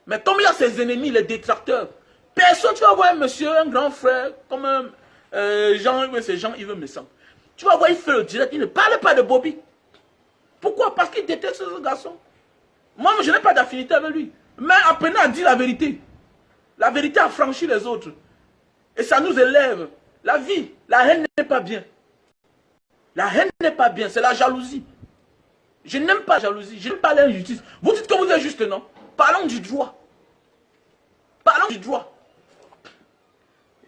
Mais comme il y a ses ennemis, les détracteurs, personne, tu vas voir un monsieur, un grand frère, comme Jean-Yves Messan. Tu vas voir, il fait le direct, il ne parle pas de Bobby. Pourquoi? Parce qu'il déteste ce garçon. Moi, je n'ai pas d'affinité avec lui. Mais apprenez à dire la vérité. La vérité a franchi les autres. Et ça nous élève. La vie, la haine n'est pas bien. La haine n'est pas bien, c'est la jalousie. Je n'aime pas la jalousie, je n'aime pas l'injustice. Vous dites que vous êtes juste, non? Parlons du droit. Parlons du droit.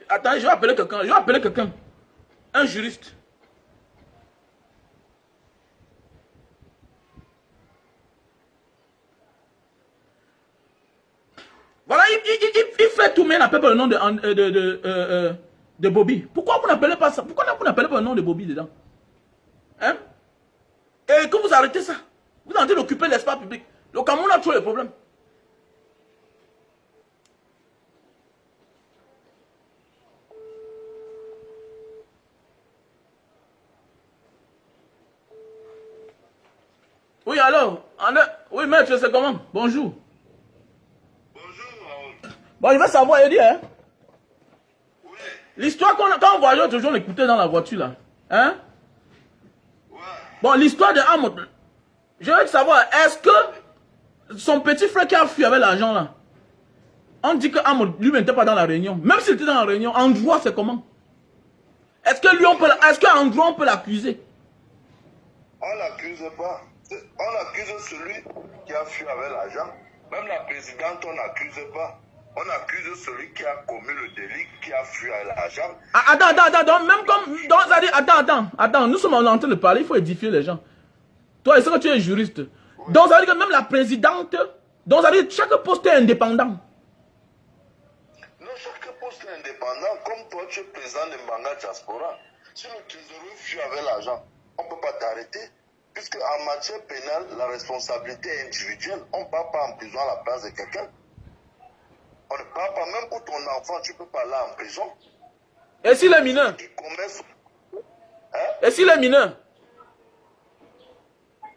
Attendez, je vais appeler quelqu'un. Un juriste. Voilà, il fait tout, mais il n'appelle pas le nom de Bobby. Pourquoi vous n'appelez pas ça? Pourquoi vous n'appelez pas le nom de Bobby dedans? Hein? Et que vous arrêtez ça. Vous êtes en train d'occuper l'espace public. Le Cameroun a trop de problèmes. Oui, alors? Oui, maître, c'est comment? Bonjour. Bon, il va savoir, il dit, hein? Oui. L'histoire quand on voyageait toujours, on écoutait dans la voiture, là. Hein? Ouais. Bon, l'histoire de Amot. Je veux savoir, est-ce que son petit frère qui a fui avec l'argent, là, on dit que Amot, lui, n'était pas dans la réunion. Même s'il était dans la réunion, en droit, c'est comment? Est-ce que lui, est-ce qu'en droit, on peut l'accuser? On l'accuse pas. On accuse celui qui a fui avec l'argent. Même la présidente, on n'accuse pas. On accuse celui qui a commis le délit, qui a fui avec l'argent. Attends, même comme... Attends, nous sommes en train de parler, il faut édifier les gens. Toi, est-ce que tu es juriste? Donc ça veut dire que même la présidente, donc ça veut dire que chaque poste est indépendant. Non, chaque poste est indépendant. Comme toi, tu es président de Mbanga Diaspora. Si le trésorier fuit avec l'argent, on ne peut pas t'arrêter. Puisque en matière pénale, la responsabilité est individuelle. On ne part pas en prison à la place de quelqu'un. On ne part pas, même pour ton enfant, tu ne peux pas aller en prison. Et s'il est mineur? Et s'il est mineur?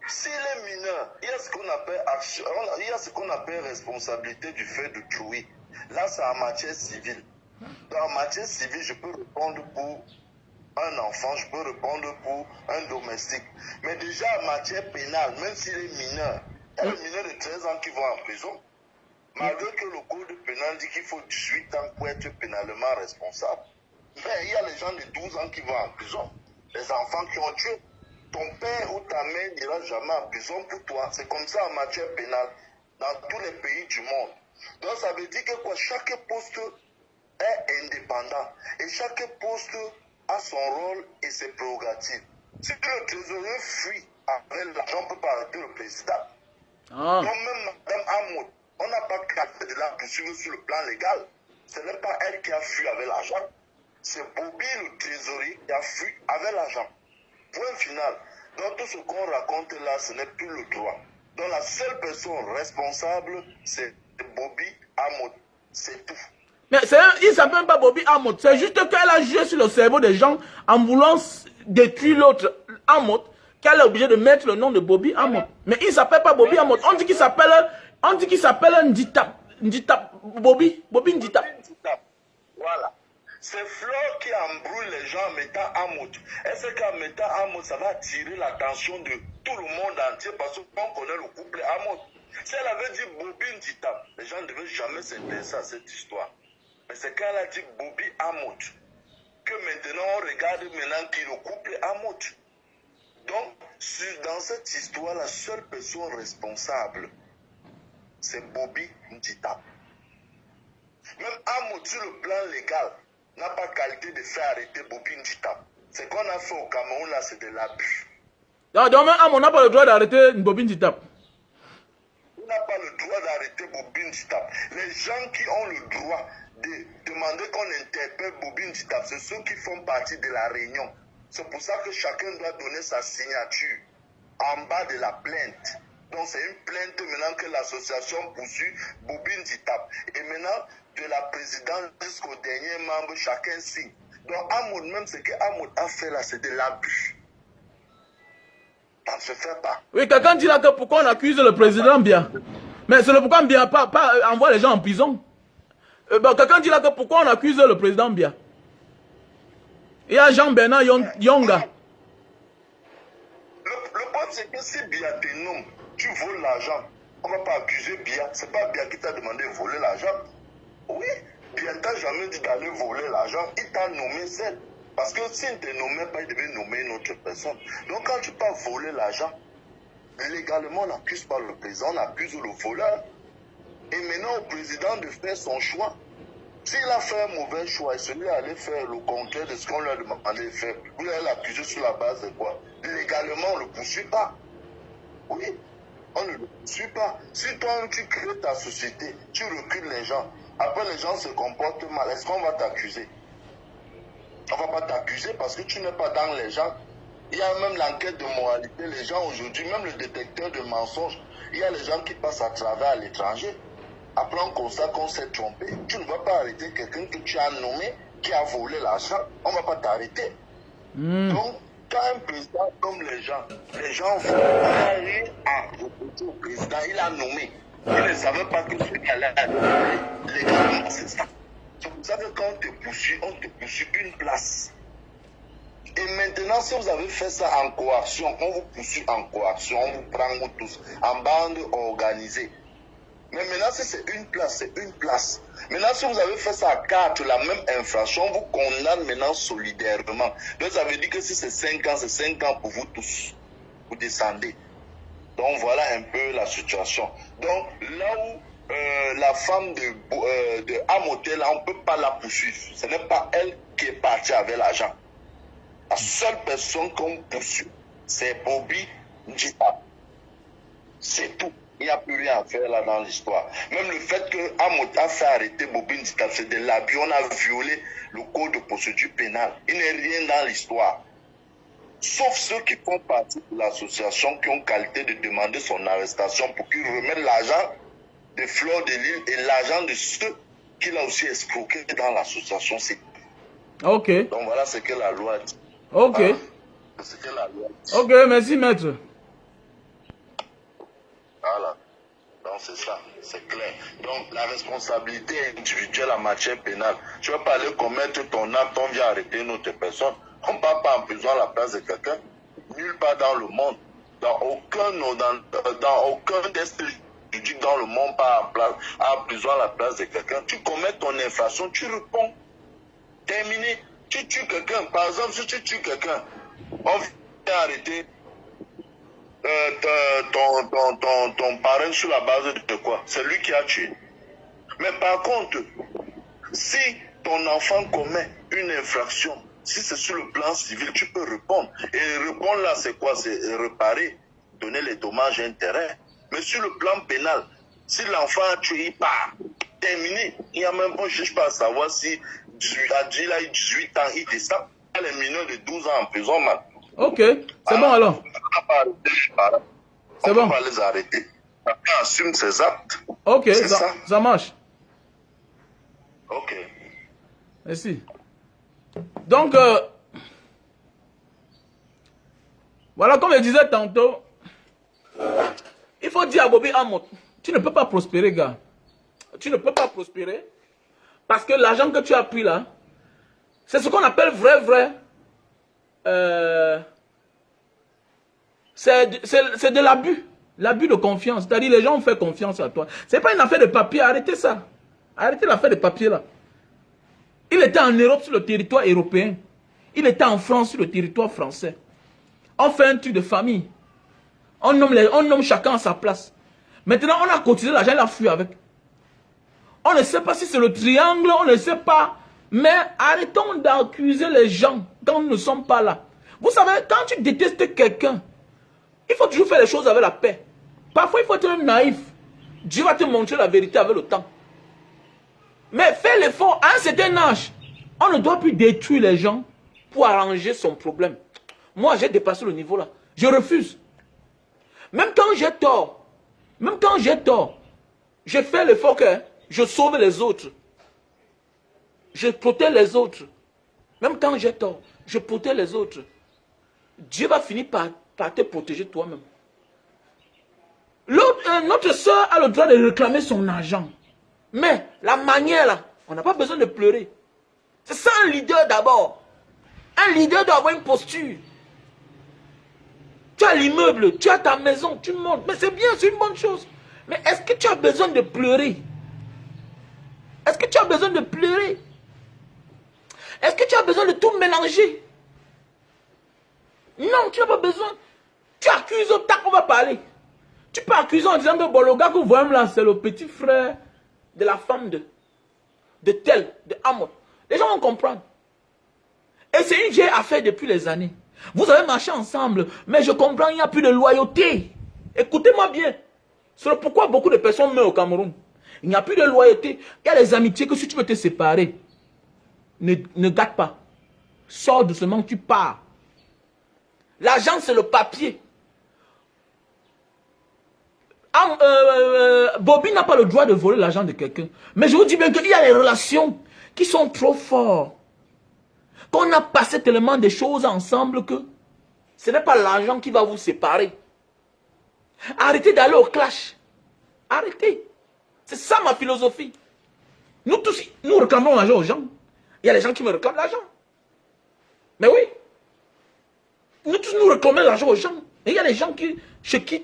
S'il est mineur, il y a ce qu'on appelle action, il y a ce qu'on appelle responsabilité du fait de trouver. Là, c'est en matière civile. Dans matière civile, je peux répondre pour un enfant, je peux répondre pour un domestique. Mais déjà en matière pénale, même s'il est mineur, il y a le mineur de 13 ans qui va en prison. Malgré que le code pénal dit qu'il faut 18 ans pour être pénalement responsable. Mais il y a les gens de 12 ans qui vont en prison. Les enfants qui ont tué. Ton père ou ta mère n'ira jamais en prison pour toi. C'est comme ça en matière pénale dans tous les pays du monde. Donc ça veut dire que quoi, chaque poste est indépendant. Et chaque poste a son rôle et ses prérogatives. Si le trésorier fuit après l'argent, on ne peut pas arrêter le président. Ah. Donc même Mme Hamoud, on n'a pas capté de la poursuivre sur le plan légal. Ce n'est pas elle qui a fui avec l'argent. C'est Bobby le trésorier qui a fui avec l'argent. Point final. Donc tout ce qu'on raconte là, ce n'est plus le droit. Donc la seule personne responsable, c'est Bobby Hamoud. C'est tout. Mais il ne s'appelle pas Bobby Hamoud. C'est juste qu'elle a joué sur le cerveau des gens en voulant détruire l'autre Hamoud, qu'elle est obligée de mettre le nom de Bobby Hamoud. Mais il ne s'appelle pas Bobby Hamoud. On dit qu'il s'appelle Nditap. Bobby Nditap. Voilà. C'est Flore qui embrouille les gens en mettant Hamoud. Est-ce qu'en mettant Hamoud, ça va attirer l'attention de tout le monde entier parce qu'on connaît le couple Hamoud. Si elle avait dit Bobby Nditap, les gens ne devaient jamais s'intéresser à cette histoire. Mais c'est quand elle a dit Bobby Hamoud que maintenant on regarde maintenant qui le couple Hamoud. Donc, dans cette histoire, la seule personne responsable, c'est Bobby Nditap. Même Hamoud, sur le plan légal, n'a pas qualité de faire arrêter Bobby Nditap. Ce qu'on a fait au Cameroun, là, c'est de l'abus. Donc, même Hamoud n'a pas le droit d'arrêter Bobby Nditap. On n'a pas le droit d'arrêter Bobby Nditap. Les gens qui ont le droit de demander qu'on interpelle Bobby Nditap, c'est ceux qui font partie de la réunion. C'est pour ça que chacun doit donner sa signature en bas de la plainte. Donc c'est une plainte maintenant que l'association poursuit Bobby Nditap. Et maintenant, de la présidente jusqu'au dernier membre, chacun signe. Donc Hamoud, même ce que Hamoud a fait là, c'est de l'abus. Ça ne se fait pas. Oui, quelqu'un dit là que pourquoi on accuse le président Biya. Mais c'est le pourquoi Biya pas envoie les gens en prison. Quelqu'un dit là que pourquoi on accuse le président Biya. Il y a Jean-Bernard Yonga. Le problème, c'est que si Biya te nomme, tu voles l'argent. On ne va pas accuser Biya. Ce n'est pas Biya qui t'a demandé de voler l'argent. Oui, Biya ne t'a jamais dit d'aller voler l'argent. Il t'a nommé seul. Parce que s'il ne te nommait pas, il devait nommer une autre personne. Donc quand tu peux voler l'argent, légalement, on n'accuse pas le président, on accuse le voleur. Et maintenant, au président de faire son choix. S'il a fait un mauvais choix et celui allait faire le contraire de ce qu'on lui a demandé de faire, vous allez l'accuser sur la base de quoi? Légalement, on ne le poursuit pas. Oui, on ne le poursuit pas. Si toi, tu crées ta société, tu recules les gens, après les gens se comportent mal, est-ce qu'on va t'accuser? On ne va pas t'accuser parce que tu n'es pas dans les gens. Il y a même l'enquête de moralité. Les gens aujourd'hui, même le détecteur de mensonges, il y a les gens qui passent à travers à l'étranger. Après on constate qu'on s'est trompé. Tu ne vas pas arrêter quelqu'un que tu as nommé qui a volé l'argent. On ne va pas t'arrêter. Donc, quand un président nomme les gens vont aller à reprocher au président. Il a nommé. Il ne savait pas que ce qu'il allait donner légalement, c'est ça. C'est pour ça que quand on te poursuit une place. Et maintenant, si vous avez fait ça en coercion, on vous poursuit en coercion, on vous prend vous tous en bande organisée. Mais maintenant, si c'est une place, c'est une place. Maintenant, si vous avez fait ça à 4, la même infraction, on vous condamne maintenant solidairement. Donc, ça veut dire que si c'est 5 ans, c'est 5 ans pour vous tous. Vous descendez. Donc, voilà un peu la situation. Donc, là où la femme de Hamotel, on ne peut pas la poursuivre. Ce n'est pas elle qui est partie avec l'argent. La seule personne qu'on poursuit, c'est Bobby Nditap. C'est tout. Il n'y a plus rien à faire là dans l'histoire. Même le fait que Amota fait arrêter Bobine Dita, c'est de l'abus. On a violé le code de procédure pénale. Il n'est rien dans l'histoire. Sauf ceux qui font partie de l'association qui ont qualité de demander son arrestation pour qu'il remette l'argent de Fleur de Lille et l'argent de ceux qu'il a aussi escroqué dans l'association. Ok. Donc voilà ce que la loi dit. Ok. C'est ce que la loi dit. Ok, merci maître. Voilà. Donc c'est ça, c'est clair. Donc la responsabilité individuelle en matière pénale. Tu ne vas pas aller commettre ton acte, on vient arrêter une autre personne. On ne part pas en prison à la place de quelqu'un. Nulle part dans le monde. Dans aucun test juridique dans le monde, pas en prison à la place de quelqu'un. Tu commets ton infraction, tu réponds. Terminé. Tu tues quelqu'un. Par exemple, si tu tues quelqu'un, on vient arrêter ton parrain sur la base de quoi? C'est lui qui a tué. Mais par contre, si ton enfant commet une infraction, si c'est sur le plan civil, tu peux répondre. Et répondre là, c'est quoi? C'est réparer, donner les dommages et intérêts. Mais sur le plan pénal, si l'enfant a tué, il part. Terminé. Il n'y a même pas un juge pas à savoir si il a 18 ans, il descend. Il y a les mineurs de 12 ans en prison, man. Ok, c'est bon alors. C'est bon. On va les arrêter. Chacun assume ses actes. Ok, ça marche. Ok. Merci. Donc, voilà, comme je disais tantôt, il faut dire à Bobby Amot, tu ne peux pas prospérer, gars. Tu ne peux pas prospérer parce que l'argent que tu as pris là, c'est ce qu'on appelle vrai. C'est de l'abus. L'abus de confiance. C'est-à-dire les gens ont fait confiance à toi. Ce n'est pas une affaire de papier. Arrêtez ça. Arrêtez l'affaire de papier là. Il était en Europe sur le territoire européen. Il était en France sur le territoire français. On fait un truc de famille. On nomme chacun à sa place. Maintenant, on a cotisé l'argent, il a fui avec. On ne sait pas si c'est le triangle, on ne sait pas. Mais arrêtons d'accuser les gens quand nous ne sommes pas là. Vous savez, quand tu détestes quelqu'un, il faut toujours faire les choses avec la paix. Parfois, il faut être naïf. Dieu va te montrer la vérité avec le temps. Mais fais l'effort. À un certain âge, on ne doit plus détruire les gens pour arranger son problème. Moi, j'ai dépassé le niveau là. Je refuse. Même quand j'ai tort, je fais l'effort que je sauve les autres. Je protège les autres. Même quand j'ai tort, je protège les autres. Dieu va finir par te protéger toi-même. Notre soeur a le droit de réclamer son argent. Mais la manière là, on n'a pas besoin de pleurer. C'est ça un leader d'abord. Un leader doit avoir une posture. Tu as l'immeuble, tu as ta maison, tu montes. Mais c'est bien, c'est une bonne chose. Mais est-ce que tu as besoin de pleurer? Est-ce que tu as besoin de pleurer? Est-ce que tu as besoin de tout mélanger? Non, tu n'as pas besoin. Tu accuses, tac, on va parler. Tu peux accuser en disant que bon, le gars que vous voyez là, c'est le petit frère de la femme de tel, de Amot. Les gens vont comprendre. Et c'est une vieille affaire depuis les années. Vous avez marché ensemble, mais je comprends, il n'y a plus de loyauté. Écoutez-moi bien. C'est pourquoi beaucoup de personnes meurent au Cameroun. Il n'y a plus de loyauté. Il y a des amitiés que si tu veux te séparer, ne gâte pas. Sors doucement, tu pars. L'argent, c'est le papier. Bobby n'a pas le droit de voler l'argent de quelqu'un. Mais je vous dis bien qu'il y a des relations qui sont trop fortes. Qu'on a passé tellement de choses ensemble que ce n'est pas l'argent qui va vous séparer. Arrêtez d'aller au clash. Arrêtez. C'est ça ma philosophie. Nous tous, nous réclamons l'argent aux gens. Il y a des gens qui me réclament l'argent. Mais oui. Nous tous, nous réclamons l'argent aux gens. Et il y a des gens chez qui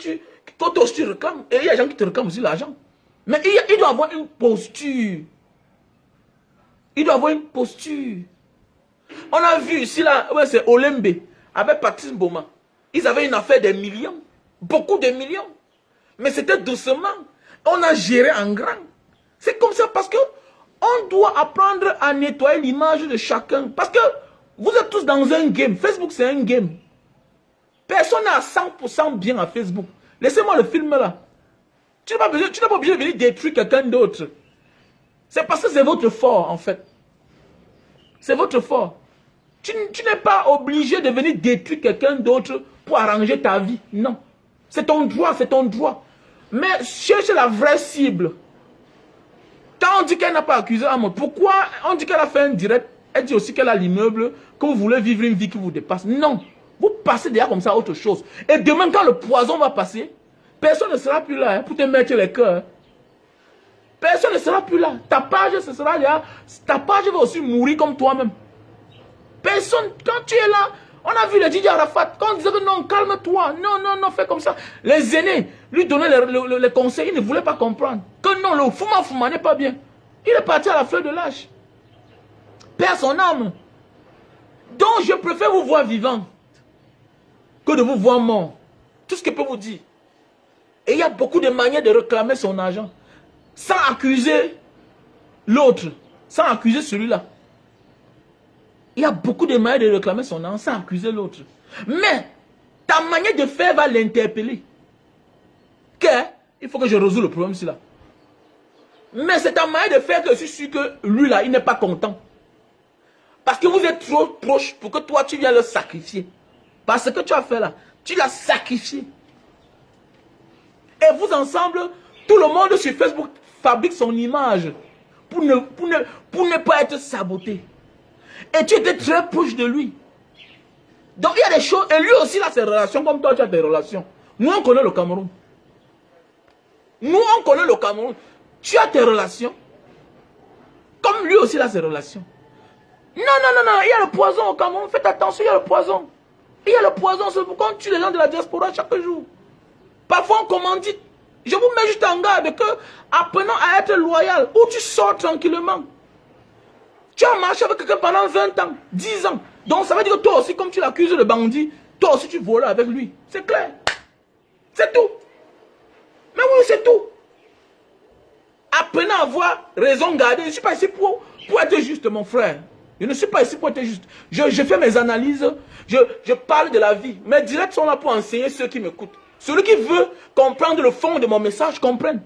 toi aussi tu réclames. Et il y a des gens qui te réclament aussi l'argent. Mais il doit avoir une posture. Il doit avoir une posture. On a vu ici, là, ouais, c'est Olembe, avec Patrice Boma. Ils avaient une affaire de millions. Beaucoup de millions. Mais c'était doucement. On a géré en grand. C'est comme ça parce que on doit apprendre à nettoyer l'image de chacun. Parce que vous êtes tous dans un game. Facebook, c'est un game. Personne n'est à 100% bien à Facebook. Laissez-moi le film là. Tu n'es pas obligé de venir détruire quelqu'un d'autre. C'est parce que c'est votre fort, en fait. C'est votre fort. Tu n'es pas obligé de venir détruire quelqu'un d'autre pour arranger ta vie. Non. C'est ton droit, c'est ton droit. Mais cherche la vraie cible. Quand on dit qu'elle n'a pas accusé Amot, pourquoi on dit qu'elle a fait un direct? Elle dit aussi qu'elle a l'immeuble, que vous voulez vivre une vie qui vous dépasse. Non. Vous passez déjà comme ça à autre chose. Et demain, quand le poison va passer, personne ne sera plus là pour te mettre les cœurs. Personne ne sera plus là. Ta page, ce sera là. Ta page va aussi mourir comme toi-même. Personne, quand tu es là, on a vu le Didier Arafat, quand on disait que non, calme-toi, non, fais comme ça. Les aînés lui donnaient les conseils, ils ne voulaient pas comprendre. Que non, le Fouma n'est pas bien. Il est parti à la fleur de l'âge. Perd son âme. Donc je préfère vous voir vivant que de vous voir mort. Tout ce que je peux vous dire. Et il y a beaucoup de manières de réclamer son argent. Sans accuser l'autre. Sans accuser celui-là. Il y a beaucoup de manières de réclamer son argent sans accuser l'autre. Mais ta manière de faire va l'interpeller. Il faut que je résolve le problème ici là. Mais c'est ta manière de faire que je suis sûr que lui là, il n'est pas content. Parce que vous êtes trop proche pour que toi tu viennes le sacrifier. Parce que tu as fait là, tu l'as sacrifié. Et vous ensemble, tout le monde sur Facebook fabrique son image pour ne pas être saboté. Et tu étais très proche de lui. Donc il y a des choses, et lui aussi il a ses relations comme toi tu as tes relations. Nous on connaît le Cameroun. Nous on connaît le Cameroun. Tu as tes relations. Comme lui aussi il a ses relations. Non, il y a le poison au Cameroun. Faites attention, il y a le poison. Il y a le poison, c'est pourquoi on tue les gens de la diaspora chaque jour. Parfois on commandite. Je vous mets juste en garde que, apprenant à être loyal, où tu sors tranquillement. Tu as marché avec quelqu'un pendant 20 ans, 10 ans. Donc ça veut dire que toi aussi, comme tu l'accuses de bandit, toi aussi tu voles avec lui. C'est clair. C'est tout. Mais oui, c'est tout. Apprenez à avoir raison gardée. Je ne suis pas ici pour être juste, mon frère. Je ne suis pas ici pour être juste. Je fais mes analyses. Je parle de la vie. Mes directs sont là pour enseigner ceux qui m'écoutent. Celui qui veut comprendre le fond de mon message, comprenne.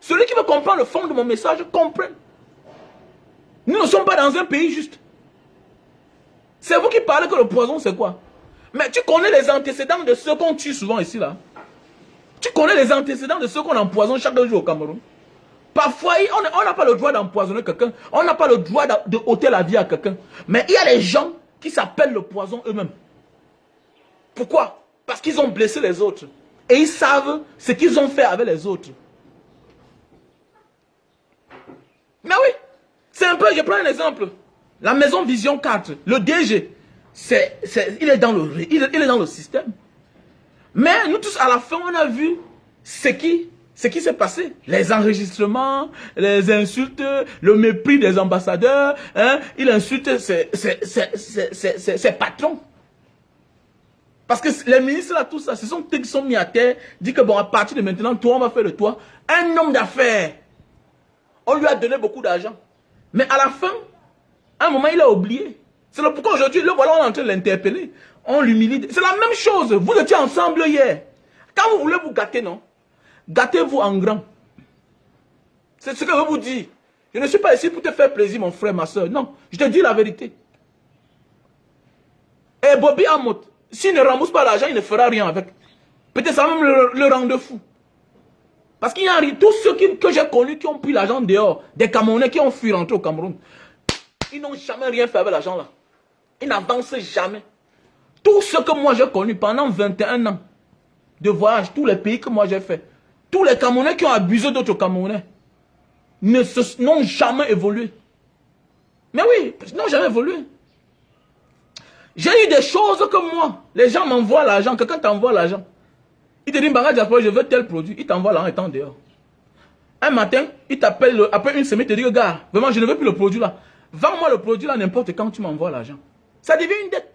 Celui qui veut comprendre le fond de mon message, comprenne. Nous ne sommes pas dans un pays juste. C'est vous qui parlez que le poison, c'est quoi? Mais tu connais les antécédents de ceux qu'on tue souvent ici, là. Tu connais les antécédents de ceux qu'on empoisonne chaque jour au Cameroun. Parfois, on n'a pas le droit d'empoisonner quelqu'un. On n'a pas le droit de ôter la vie à quelqu'un. Mais il y a les gens qui s'appellent le poison eux-mêmes. Pourquoi? Parce qu'ils ont blessé les autres. Et ils savent ce qu'ils ont fait avec les autres. Mais oui, c'est un peu, je prends un exemple. La maison Vision 4, le DG, il est dans le système. Mais nous tous, à la fin, on a vu ce qui s'est passé. Les enregistrements, les insultes, le mépris des ambassadeurs. Hein, il insulte ses patrons. Parce que les ministres, là, tout ça, ce sont eux qui sont mis à terre, dit que bon, à partir de maintenant, toi, on va faire de toi un homme d'affaires. On lui a donné beaucoup d'argent. Mais à la fin, à un moment, il a oublié. C'est pourquoi aujourd'hui, le voilà, on est en train de l'interpeller. On l'humilie. C'est la même chose. Vous étiez ensemble hier. Quand vous voulez vous gâter, non? Gâtez-vous en grand. C'est ce que je vous dis. Je ne suis pas ici pour te faire plaisir, mon frère, ma soeur. Non, je te dis la vérité. Et Bobby Amot, s'il ne rembourse pas l'argent, il ne fera rien avec. Peut-être ça va même le rendre fou. Parce qu'il y a tous ceux que j'ai connus qui ont pris l'argent dehors, des Camerounais qui ont fui rentrer au Cameroun, ils n'ont jamais rien fait avec l'argent là. Ils n'avancent jamais. Tous ceux que moi j'ai connus pendant 21 ans de voyage, tous les pays que moi j'ai fait, tous les Camerounais qui ont abusé d'autres Camerounais n'ont jamais évolué. Mais oui, ils n'ont jamais évolué. J'ai eu des choses que moi, les gens m'envoient l'argent, quelqu'un t'envoie l'argent. Il te dit, je veux tel produit, il t'envoie l'argent étant dehors. Un matin, il t'appelle, après une semaine, il te dit, gars, vraiment, je ne veux plus le produit là. Vends-moi le produit là n'importe quand tu m'envoies l'argent. Ça devient une dette.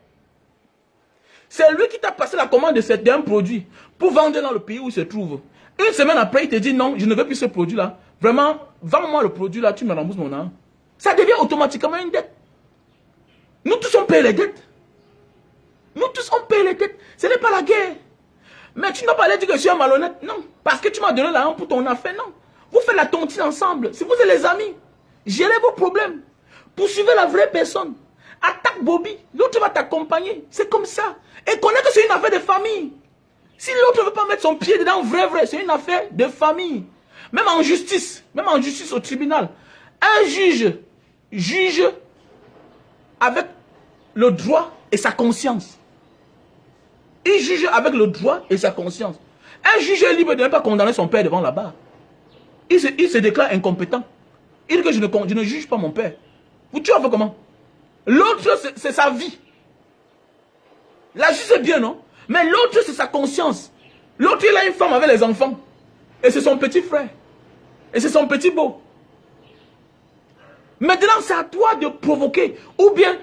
C'est lui qui t'a passé la commande d'un produit pour vendre dans le pays où il se trouve. Une semaine après, il te dit, non, je ne veux plus ce produit là. Vraiment, vends-moi le produit là, tu me rembourses mon argent. Ça devient automatiquement une dette. Nous tous, on paye les dettes. Nous tous, on paye les dettes. Ce n'est pas la guerre. Mais tu n'as pas allé dire que je suis un malhonnête. Non. Parce que tu m'as donné l'argent pour ton affaire. Non. Vous faites la tontine ensemble. Si vous êtes les amis, gérez vos problèmes. Poursuivez la vraie personne. Attaque Bobby. L'autre va t'accompagner. C'est comme ça. Et connais que c'est une affaire de famille. Si l'autre ne veut pas mettre son pied dedans, vrai, c'est une affaire de famille. Même en justice au tribunal, un juge avec le droit et sa conscience. Il juge avec le droit et sa conscience. Un juge est libre de ne pas condamner son père devant la barre. Il se déclare incompétent. Il dit que je ne juge pas mon père. Tu vas faire comment? L'autre, c'est sa vie. La justice est bien, non? Mais l'autre, c'est sa conscience. L'autre, il a une femme avec les enfants. Et c'est son petit frère. Et c'est son petit beau. Maintenant, c'est à toi de provoquer. Ou bien,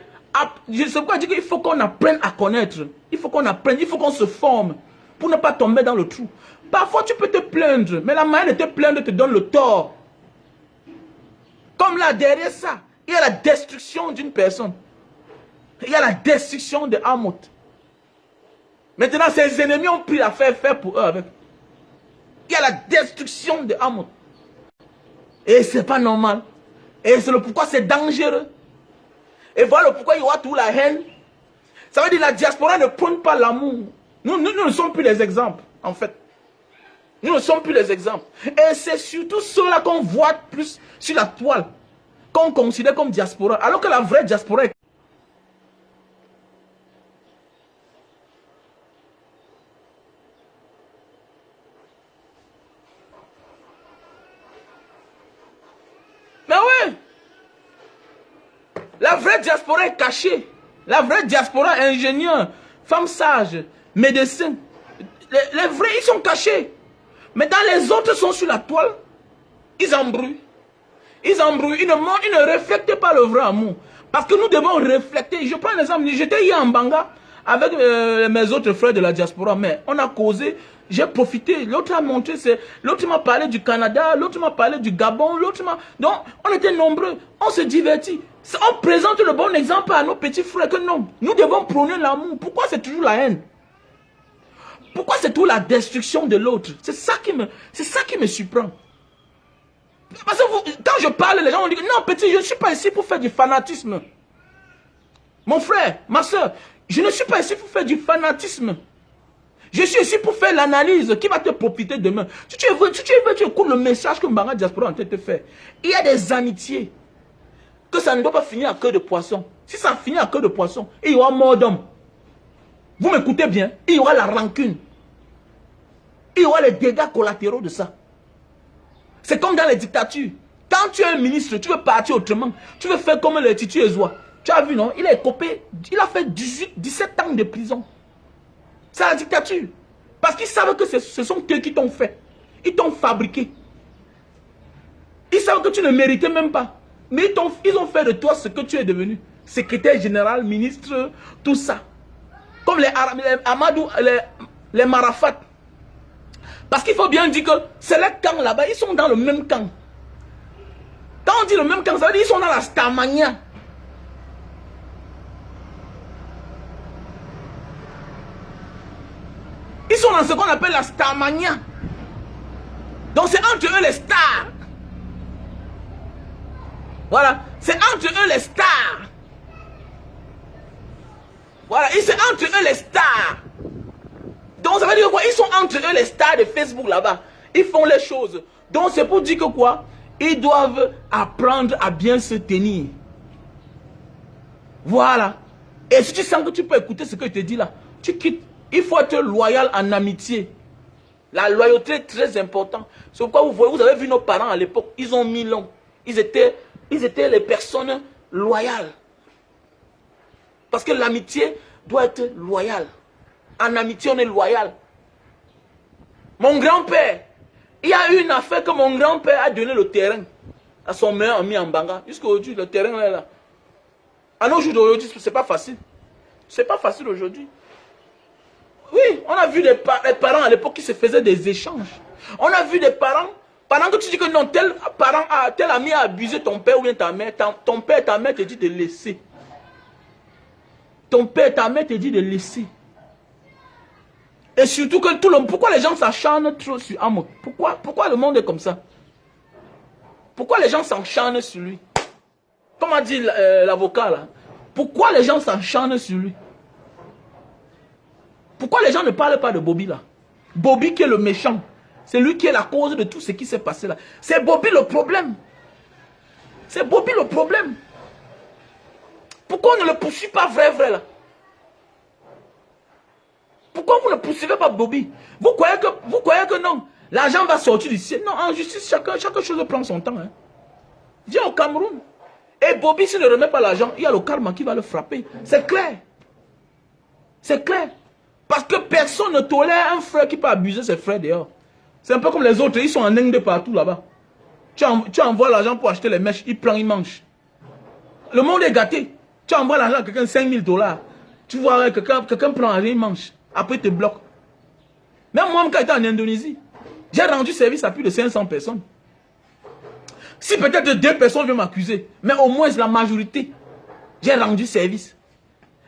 je sais pas dire qu'il faut qu'on apprenne à connaître. Il faut qu'on apprenne, il faut qu'on se forme. Pour ne pas tomber dans le trou. Parfois, tu peux te plaindre. Mais la manière de te plaindre te donne le tort. Comme là, derrière ça, il y a la destruction d'une personne. Il y a la destruction de Amoth. Maintenant, ses ennemis ont pris l'affaire faire pour eux avec. Il y a la destruction de Amoth. Et c'est pas normal. Et c'est le pourquoi c'est dangereux. Et voilà pourquoi il y aura toute la haine. Ça veut dire que la diaspora ne prône pas l'amour. Nous ne sommes plus les exemples, en fait. Nous ne sommes plus les exemples. Et c'est surtout ceux-là qu'on voit plus sur la toile, qu'on considère comme diaspora. Alors que la vraie diaspora est... Mais oui, la vraie diaspora est cachée. La vraie diaspora, ingénieur, femme sage, médecin. Les vrais, ils sont cachés. Mais dans les autres sont sur la toile, ils embrouillent. Ils embrouillent, ils ne reflètent pas le vrai amour. Parce que nous devons refléter. Je prends un exemple, j'étais hier en Banga avec mes autres frères de la diaspora, mais on a causé, j'ai profité. L'autre a montré, l'autre m'a parlé du Canada, l'autre m'a parlé du Gabon, l'autre m'a... Donc, on était nombreux, on se divertit. On présente le bon exemple à nos petits frères que non, nous devons prôner l'amour. Pourquoi c'est toujours la haine? Pourquoi c'est toujours la destruction de l'autre? C'est ça qui me surprend. Parce que quand je parle, les gens vont dire non, petit, je ne suis pas ici pour faire du fanatisme. Mon frère, ma soeur, je ne suis pas ici pour faire du fanatisme. Je suis ici pour faire l'analyse qui va te profiter demain. Si tu veux, tu écoutes le message que Mbanga Diaspora est en train de te faire. Il y a des amitiés que ça ne doit pas finir à queue de poisson. Si ça finit à queue de poisson, il y aura mort d'homme. Vous m'écoutez bien, il y aura la rancune. Il y aura les dégâts collatéraux de ça. C'est comme dans les dictatures. Quand tu es un ministre, tu veux partir autrement. Tu veux faire comme le Titu Ezwa. Tu as vu, non? Il a écopé, il a fait 17 ans de prison. C'est la dictature. Parce qu'ils savent que ce sont eux qui t'ont fait. Ils t'ont fabriqué. Ils savent que tu ne méritais même pas. Mais ils ont fait de toi ce que tu es devenu. Secrétaire général, ministre, tout ça. Comme les Amadou, les Marafat. Parce qu'il faut bien dire que c'est les camps là-bas, ils sont dans le même camp. Quand on dit le même camp, ça veut dire qu'ils sont dans la Starmania. Ils sont dans ce qu'on appelle la Starmania. Donc c'est entre eux les stars. Voilà, c'est entre eux les stars. Voilà, c'est entre eux les stars. Donc ça veut dire quoi? Ils sont entre eux les stars de Facebook là-bas. Ils font les choses. Donc c'est pour dire que quoi? Ils doivent apprendre à bien se tenir. Voilà. Et si tu sens que tu peux écouter ce que je te dis là, tu quittes. Il faut être loyal en amitié. La loyauté est très importante. C'est pourquoi vous voyez, vous avez vu nos parents à l'époque, ils ont mis long. Ils étaient les personnes loyales. Parce que l'amitié doit être loyale. En amitié, on est loyal. Mon grand-père, il y a eu une affaire que mon grand-père a donné le terrain à son meilleur ami en Banga. Jusqu'à aujourd'hui, le terrain est là. À nos jours d'aujourd'hui, c'est pas facile. C'est pas facile aujourd'hui. Oui, on a vu les parents à l'époque qui se faisaient des échanges. On a vu des parents, pendant que tu dis que non, tel ami a abusé ton père ou bien ta mère, ton père et ta mère te dit de laisser. Ton père et ta mère te dit de laisser. Et surtout que tout le monde... Pourquoi les gens s'acharnent trop sur Amos? Pourquoi le monde est comme ça? Pourquoi les gens s'acharnent sur lui? Comme a dit l'avocat là. Pourquoi les gens s'acharnent sur lui? Pourquoi les gens ne parlent pas de Bobby là? Bobby qui est le méchant. C'est lui qui est la cause de tout ce qui s'est passé là. C'est Bobby le problème. C'est Bobby le problème. Pourquoi on ne le poursuit pas vrai là? Pourquoi vous ne poursuivez pas Bobby? Vous croyez que non? L'argent va sortir du ciel. Non, en justice, chaque chose prend son temps. Hein. Viens au Cameroun. Et Bobby, s'il ne remet pas l'argent, il y a le karma qui va le frapper. C'est clair. C'est clair. Parce que personne ne tolère un frère qui peut abuser ses frères dehors. C'est un peu comme les autres, ils sont en Inde de partout là-bas. Tu envoies l'argent pour acheter les mèches, il prend, il mange. Le monde est gâté. Tu envoies l'argent à quelqu'un, 5 000 $. Tu vois, quelqu'un prend l'argent, il mange. Après, il te bloque. Même moi, quand j'étais en Indonésie, j'ai rendu service à plus de 500 personnes. Si peut-être 2 personnes viennent m'accuser, mais au moins la majorité, j'ai rendu service.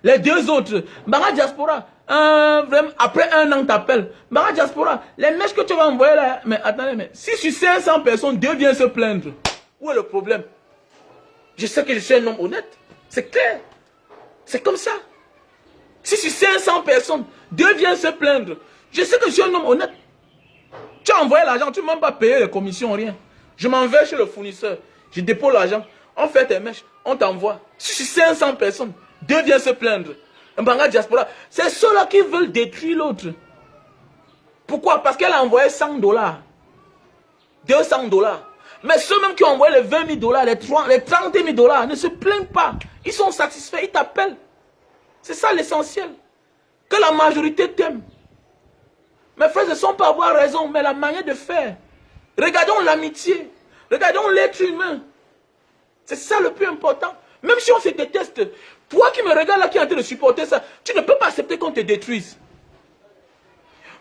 Les 2 autres, Bara Diaspora, vraiment, après 1 an, t'appelles. Bara Diaspora, les mèches que tu vas envoyer là, mais attendez, mais si sur 500 personnes, 2 viennent se plaindre, où est le problème? Je sais que je suis un homme honnête. C'est clair. C'est comme ça. Si sur 500 personnes, 2 viennent se plaindre, je sais que je suis un homme honnête. Tu as envoyé l'argent, tu ne m'as même pas payé les commissions, rien. Je m'en vais chez le fournisseur, je dépose l'argent, on fait tes mèches, on t'envoie. Si sur 500 personnes, 2 viennent se plaindre. Un Banga Diaspora, c'est ceux-là qui veulent détruire l'autre. Pourquoi? Parce qu'elle a envoyé 100 $, 200 $. Mais ceux-mêmes qui ont envoyé les 20 000 $, les 30 000 $ ne se plaignent pas. Ils sont satisfaits, ils t'appellent. C'est ça l'essentiel. Que la majorité t'aime. Mes frères ne sont pas avoir raison, mais la manière de faire. Regardons l'amitié. Regardons l'être humain. C'est ça le plus important. Même si on se déteste, toi qui me regardes là, qui es en train de supporter ça, tu ne peux pas accepter qu'on te détruise.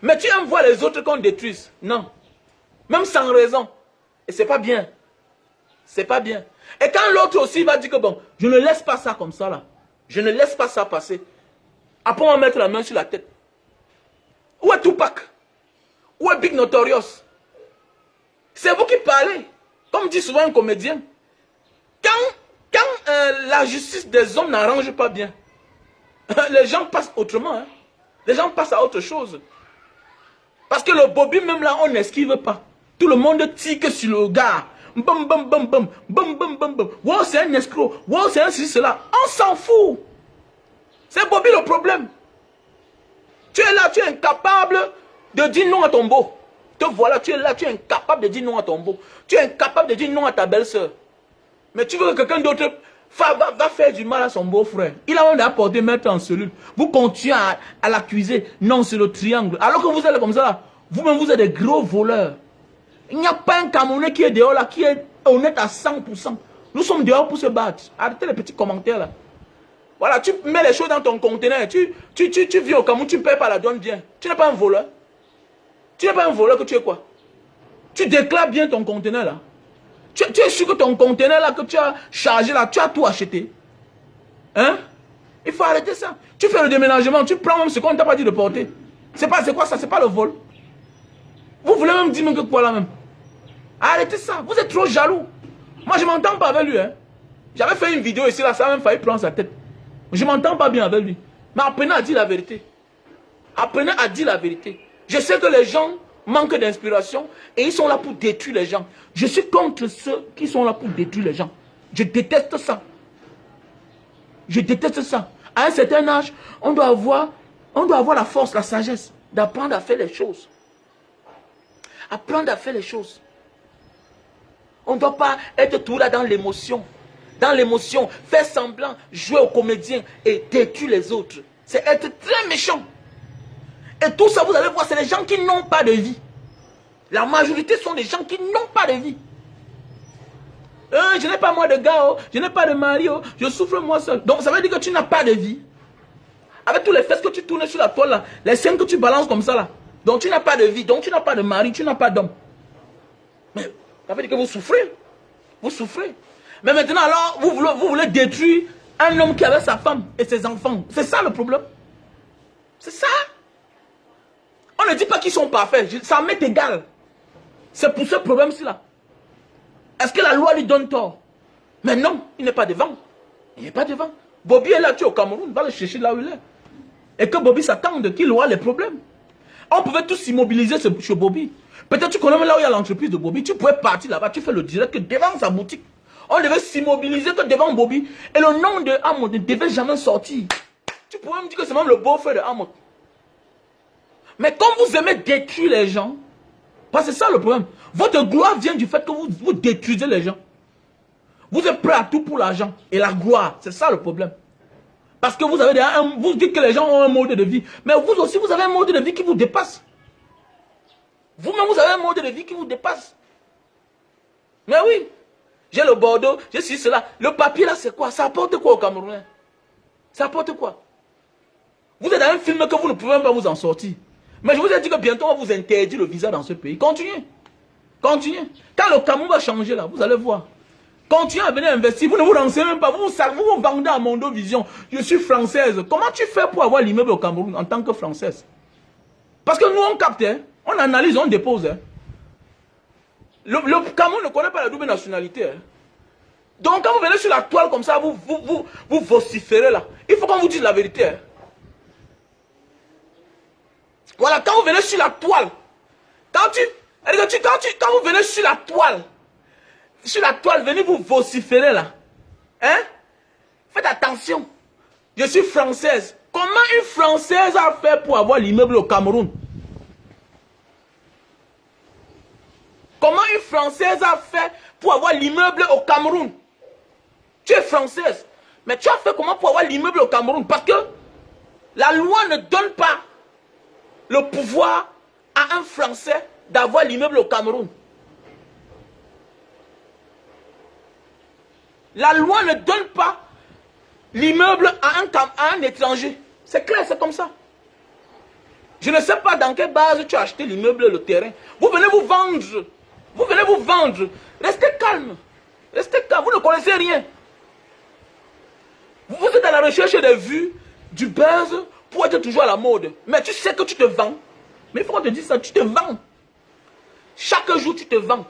Mais tu aimes voir les autres qu'on détruise. Non. Même sans raison. Et c'est pas bien. C'est pas bien. Et quand l'autre aussi va dire que bon, je ne laisse pas ça comme ça là. Je ne laisse pas ça passer. Après on va mettre la main sur la tête. Où est Tupac? Où est Big Notorious? C'est vous qui parlez. Comme dit souvent un comédien. Quand la justice des hommes n'arrange pas bien, les gens passent autrement. Hein. Les gens passent à autre chose. Parce que le Bobby, même là, on n'esquive pas. Tout le monde tique sur le gars. Bam, bam, bam, bam, bam, bam, bam, bam. Wow, c'est un escroc. Wow, c'est un ceci, cela. On s'en fout. C'est Bobby le problème. Tu es là, tu es incapable de dire non à ton beau. Te voilà, tu es là, tu es incapable de dire non à ton beau. Tu es incapable de dire non à ta belle-sœur. Mais tu veux que quelqu'un d'autre va faire du mal à son beau-frère. Il a même apporté mettre en cellule. Vous continuez à l'accuser. Non, c'est le triangle. Alors que vous êtes comme ça, vous-même, vous êtes des gros voleurs. Il n'y a pas un Camerounais qui est dehors là, qui est honnête à 100%. Nous sommes dehors pour se battre. Arrêtez les petits commentaires là. Voilà, tu mets les choses dans ton conteneur. Tu vis au Cameroun, tu ne payes pas la douane bien. Tu n'es pas un voleur. Tu n'es pas un voleur que tu es quoi? Tu déclares bien ton conteneur là. Tu es sûr que ton conteneur là que tu as chargé là, tu as tout acheté. Hein? Il faut arrêter ça. Tu fais le déménagement, tu prends même ce qu'on ne t'a pas dit de porter. C'est quoi ça? C'est pas le vol. Vous voulez même dire que quoi là même? Arrêtez ça. Vous êtes trop jaloux. Moi je ne m'entends pas avec lui. Hein? J'avais fait une vidéo ici là, ça a même failli prendre sa tête. Je ne m'entends pas bien avec lui. Mais apprenez à dire la vérité. Apprenez à dire la vérité. Je sais que les gens manquent d'inspiration et ils sont là pour détruire les gens. Je suis contre ceux qui sont là pour détruire les gens. Je déteste ça. Je déteste ça. À un certain âge, on doit avoir la force, la sagesse d'apprendre à faire les choses. Apprendre à faire les choses. On ne doit pas être tout là dans l'émotion. Dans l'émotion, faire semblant, jouer au comédien et détruire les autres. C'est être très méchant. Et tout ça, vous allez voir, c'est les gens qui n'ont pas de vie. La majorité sont des gens qui n'ont pas de vie. Je n'ai pas moi de gars, oh, je n'ai pas de mari, oh, je souffre moi seul. Donc ça veut dire que tu n'as pas de vie. Avec tous les fesses que tu tournes sur la toile là, les seins que tu balances comme ça là. Donc tu n'as pas de vie, donc tu n'as pas de mari, tu n'as pas d'homme. Mais ça veut dire que vous souffrez. Vous souffrez. Mais maintenant alors, vous voulez détruire un homme qui avait sa femme et ses enfants. C'est ça le problème. C'est ça. On ne dit pas qu'ils sont parfaits. Ça m'est égal. C'est pour ce problème-ci là. Est-ce que la loi lui donne tort? Mais non, il n'est pas devant. Il n'est pas devant. Bobby est là, tu es au Cameroun, va le chercher là où il est. Et que Bobby s'attende qu'il aura les problèmes. On pouvait tous s'immobiliser chez Bobby. Peut-être tu connais là où il y a l'entreprise de Bobby. Tu pouvais partir là-bas, tu fais le direct que devant sa boutique. On devait s'immobiliser que devant Bobby. Et le nom de Amon ne devait jamais sortir. Tu pourrais me dire que c'est même le beau-frère de Amon. Mais comme vous aimez détruire les gens, parce que c'est ça le problème. Votre gloire vient du fait que vous détruisez les gens. Vous êtes prêt à tout pour l'argent et la gloire. C'est ça le problème. Parce que vous avez vous dites que les gens ont un mode de vie. Mais vous aussi, vous avez un mode de vie qui vous dépasse. Vous-même, vous avez un mode de vie qui vous dépasse. Mais oui. J'ai le Bordeaux, j'ai cela. Le papier là, c'est quoi? Ça apporte quoi au Camerounais? Ça apporte quoi? Vous êtes dans un film que vous ne pouvez même pas vous en sortir. Mais je vous ai dit que bientôt, on va vous interdire le visa dans ce pays. Continuez. Continuez. Quand le Cameroun va changer là, vous allez voir. Continuez à venir investir. Vous ne vous renseignez même pas. Vous vous vendez à Mondo Vision. Je suis française. Comment tu fais pour avoir l'immeuble au Cameroun en tant que française? Parce que nous, on capte. Hein? On analyse, on dépose. Hein? Le Cameroun ne connaît pas la double nationalité. Hein? Donc, quand vous venez sur la toile comme ça, vous vociférez là. Il faut qu'on vous dise la vérité. Hein? Voilà, quand vous venez sur la toile, quand vous venez sur la toile, venez vous vociférer là. Hein? Faites attention. Je suis française. Comment une Française a fait pour avoir l'immeuble au Cameroun? Comment une Française a fait pour avoir l'immeuble au Cameroun? Tu es française. Mais tu as fait comment pour avoir l'immeuble au Cameroun? Parce que la loi ne donne pas le pouvoir à un Français d'avoir l'immeuble au Cameroun. La loi ne donne pas l'immeuble à un étranger. C'est clair, c'est comme ça. Je ne sais pas dans quelle base tu as acheté l'immeuble, le terrain. Vous venez vous vendre. Vous venez vous vendre. Restez calme. Restez calme. Vous ne connaissez rien. Vous êtes à la recherche des vues, du buzz, pour être toujours à la mode. Mais tu sais que tu te vends. Mais il faut qu'on te dise ça, tu te vends. Chaque jour, tu te vends.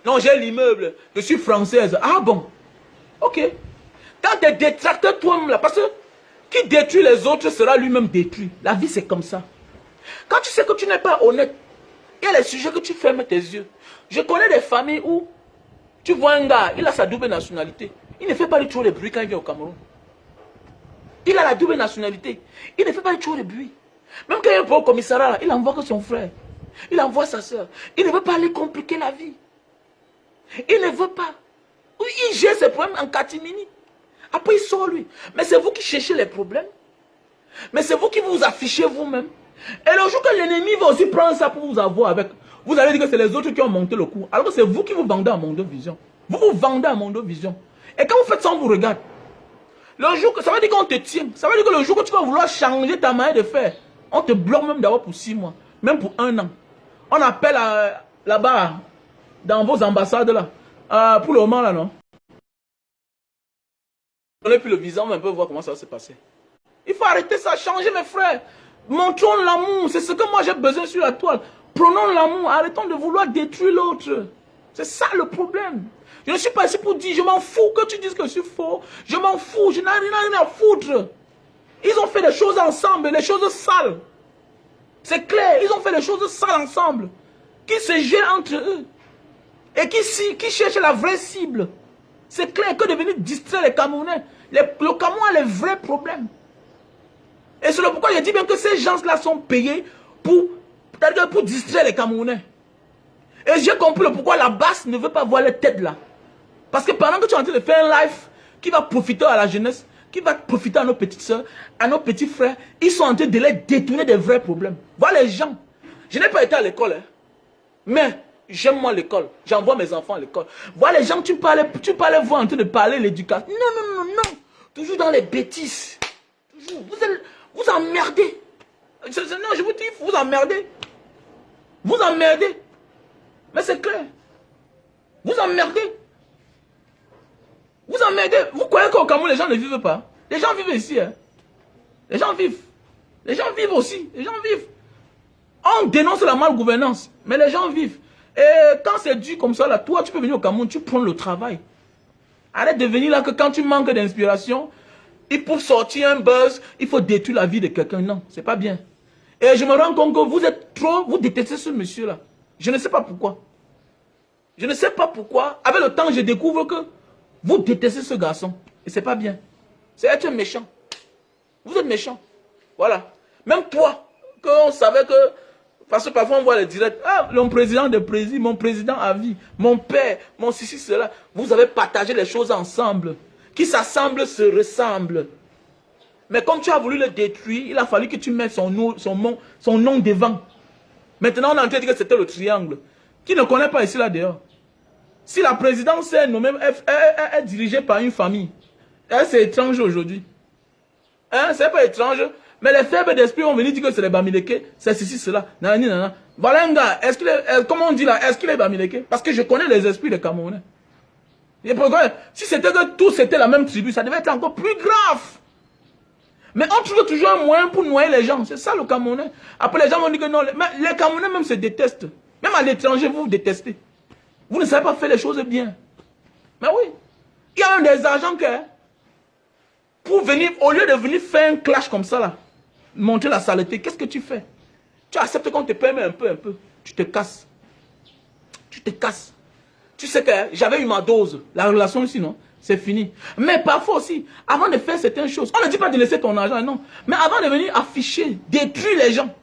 Non, j'ai l'immeuble, je suis française. Ah bon? Ok. Quand tu es détracteur toi-même là, parce que qui détruit les autres sera lui-même détruit. La vie, c'est comme ça. Quand tu sais que tu n'es pas honnête, il y a les sujets que tu fermes tes yeux. Je connais des familles où tu vois un gars, il a sa double nationalité. Il ne fait pas trop de bruit quand il vient au Cameroun. Il a la double nationalité. Il ne fait pas trop de bruit. Même quand il est au commissariat, là, il envoie que son frère. Il envoie sa soeur. Il ne veut pas aller compliquer la vie. Il ne veut pas. Il gère ses problèmes en catimini. Après, il sort lui. Mais c'est vous qui cherchez les problèmes. Mais c'est vous qui vous affichez vous-même. Et le jour que l'ennemi va aussi prendre ça pour vous avoir avec, vous allez dire que c'est les autres qui ont monté le coup. Alors que c'est vous qui vous vendez à Mondo Vision. Vous vous vendez à Mondo Vision. Et quand vous faites ça, on vous regarde. Le jour que, ça veut dire qu'on te tient. Ça veut dire que le jour que tu vas vouloir changer ta manière de faire, on te bloque même d'abord pour 6 mois. Même pour 1 an. On appelle là-bas, dans vos ambassades là. Pour le moment là, non? On n'a plus le visa, on va un peu voir comment ça va se passer. Il faut arrêter ça, changer mes frères. Montrons l'amour, c'est ce que moi j'ai besoin sur la toile. Prenons l'amour, arrêtons de vouloir détruire l'autre. C'est ça le problème. Je ne suis pas ici pour dire, je m'en fous que tu dises que je suis faux. Je m'en fous, je n'ai rien à foutre. Ils ont fait des choses ensemble, des choses sales. C'est clair, ils ont fait des choses sales ensemble. Qui se gèrent entre eux. Et qui cherchent la vraie cible. C'est clair que de venir distraire les Camerounais. Le Cameroun a les vrais problèmes. Et c'est pourquoi je dis bien que ces gens-là sont payés pour distraire les Camerounais. Et j'ai compris pourquoi la basse ne veut pas voir les têtes là. Parce que pendant que tu es en train de faire un live qui va profiter à la jeunesse, qui va profiter à nos petites soeurs, à nos petits frères, ils sont en train de les détourner des vrais problèmes. Voilà les gens. Je n'ai pas été à l'école, hein, mais j'aime moi l'école. J'envoie mes enfants à l'école. Voilà les gens, tu parlais voir en train de parler l'éducation. Non. Toujours dans les bêtises. Toujours. Vous emmerdez. Non, je vous dis, vous emmerdez. Vous emmerdez. Mais c'est clair. Vous emmerdez. Vous emmerdez. Vous croyez qu'au Cameroun, les gens ne vivent pas? Les gens vivent ici. Hein. Les gens vivent. Les gens vivent aussi. Les gens vivent. On dénonce la malgouvernance, mais les gens vivent. Et quand c'est dur comme ça, là, toi, tu peux venir au Cameroun, tu prends le travail. Arrête de venir là que quand tu manques d'inspiration, il faut sortir un buzz, il faut détruire la vie de quelqu'un. Non, c'est pas bien. Et je me rends compte que vous êtes trop, vous détestez ce monsieur-là. Je ne sais pas pourquoi. Je ne sais pas pourquoi. Avec le temps, je découvre que vous détestez ce garçon. Et c'est pas bien. C'est être méchant. Vous êtes méchant. Voilà. Même toi, qu'on savait que... Parce que parfois on voit les directs. Ah, mon président de président, mon président à vie, mon père, mon ceci, cela. Vous avez partagé les choses ensemble. Qui s'assemblent se ressemblent. Mais comme tu as voulu le détruire, il a fallu que tu mettes son nom devant. Maintenant, on est en train de dire que c'était le triangle. Qui ne connaît pas ici, là, dehors? Si la présidence est nommée, est dirigée par une famille, c'est étrange aujourd'hui. Hein, c'est pas étrange. Mais les faibles d'esprit vont venir dire que c'est les Bamileke, c'est ceci, cela. Nanani, nanana. Voilà un gars, est-ce qu'il est, comment on dit là, est-ce qu'il est Bamileke? Parce que je connais les esprits des Camerounais. Et pourquoi, si c'était que tous c'était la même tribu, ça devait être encore plus grave. Mais on trouve toujours un moyen pour noyer les gens. C'est ça le Camerounais. Après les gens vont dire que non, les Camerounais même se détestent. Même à l'étranger, vous vous détestez. Vous ne savez pas faire les choses bien. Mais oui. Il y a même des agents que, pour venir, au lieu de venir faire un clash comme ça là, montrer la saleté, qu'est-ce que tu fais? Tu acceptes qu'on te permet un peu. Tu te casses. Tu te casses. Tu sais que j'avais eu ma dose. La relation ici, non? C'est fini. Mais parfois aussi, avant de faire certaines choses, on ne dit pas de laisser ton argent, non. Mais avant de venir afficher, détruire les gens.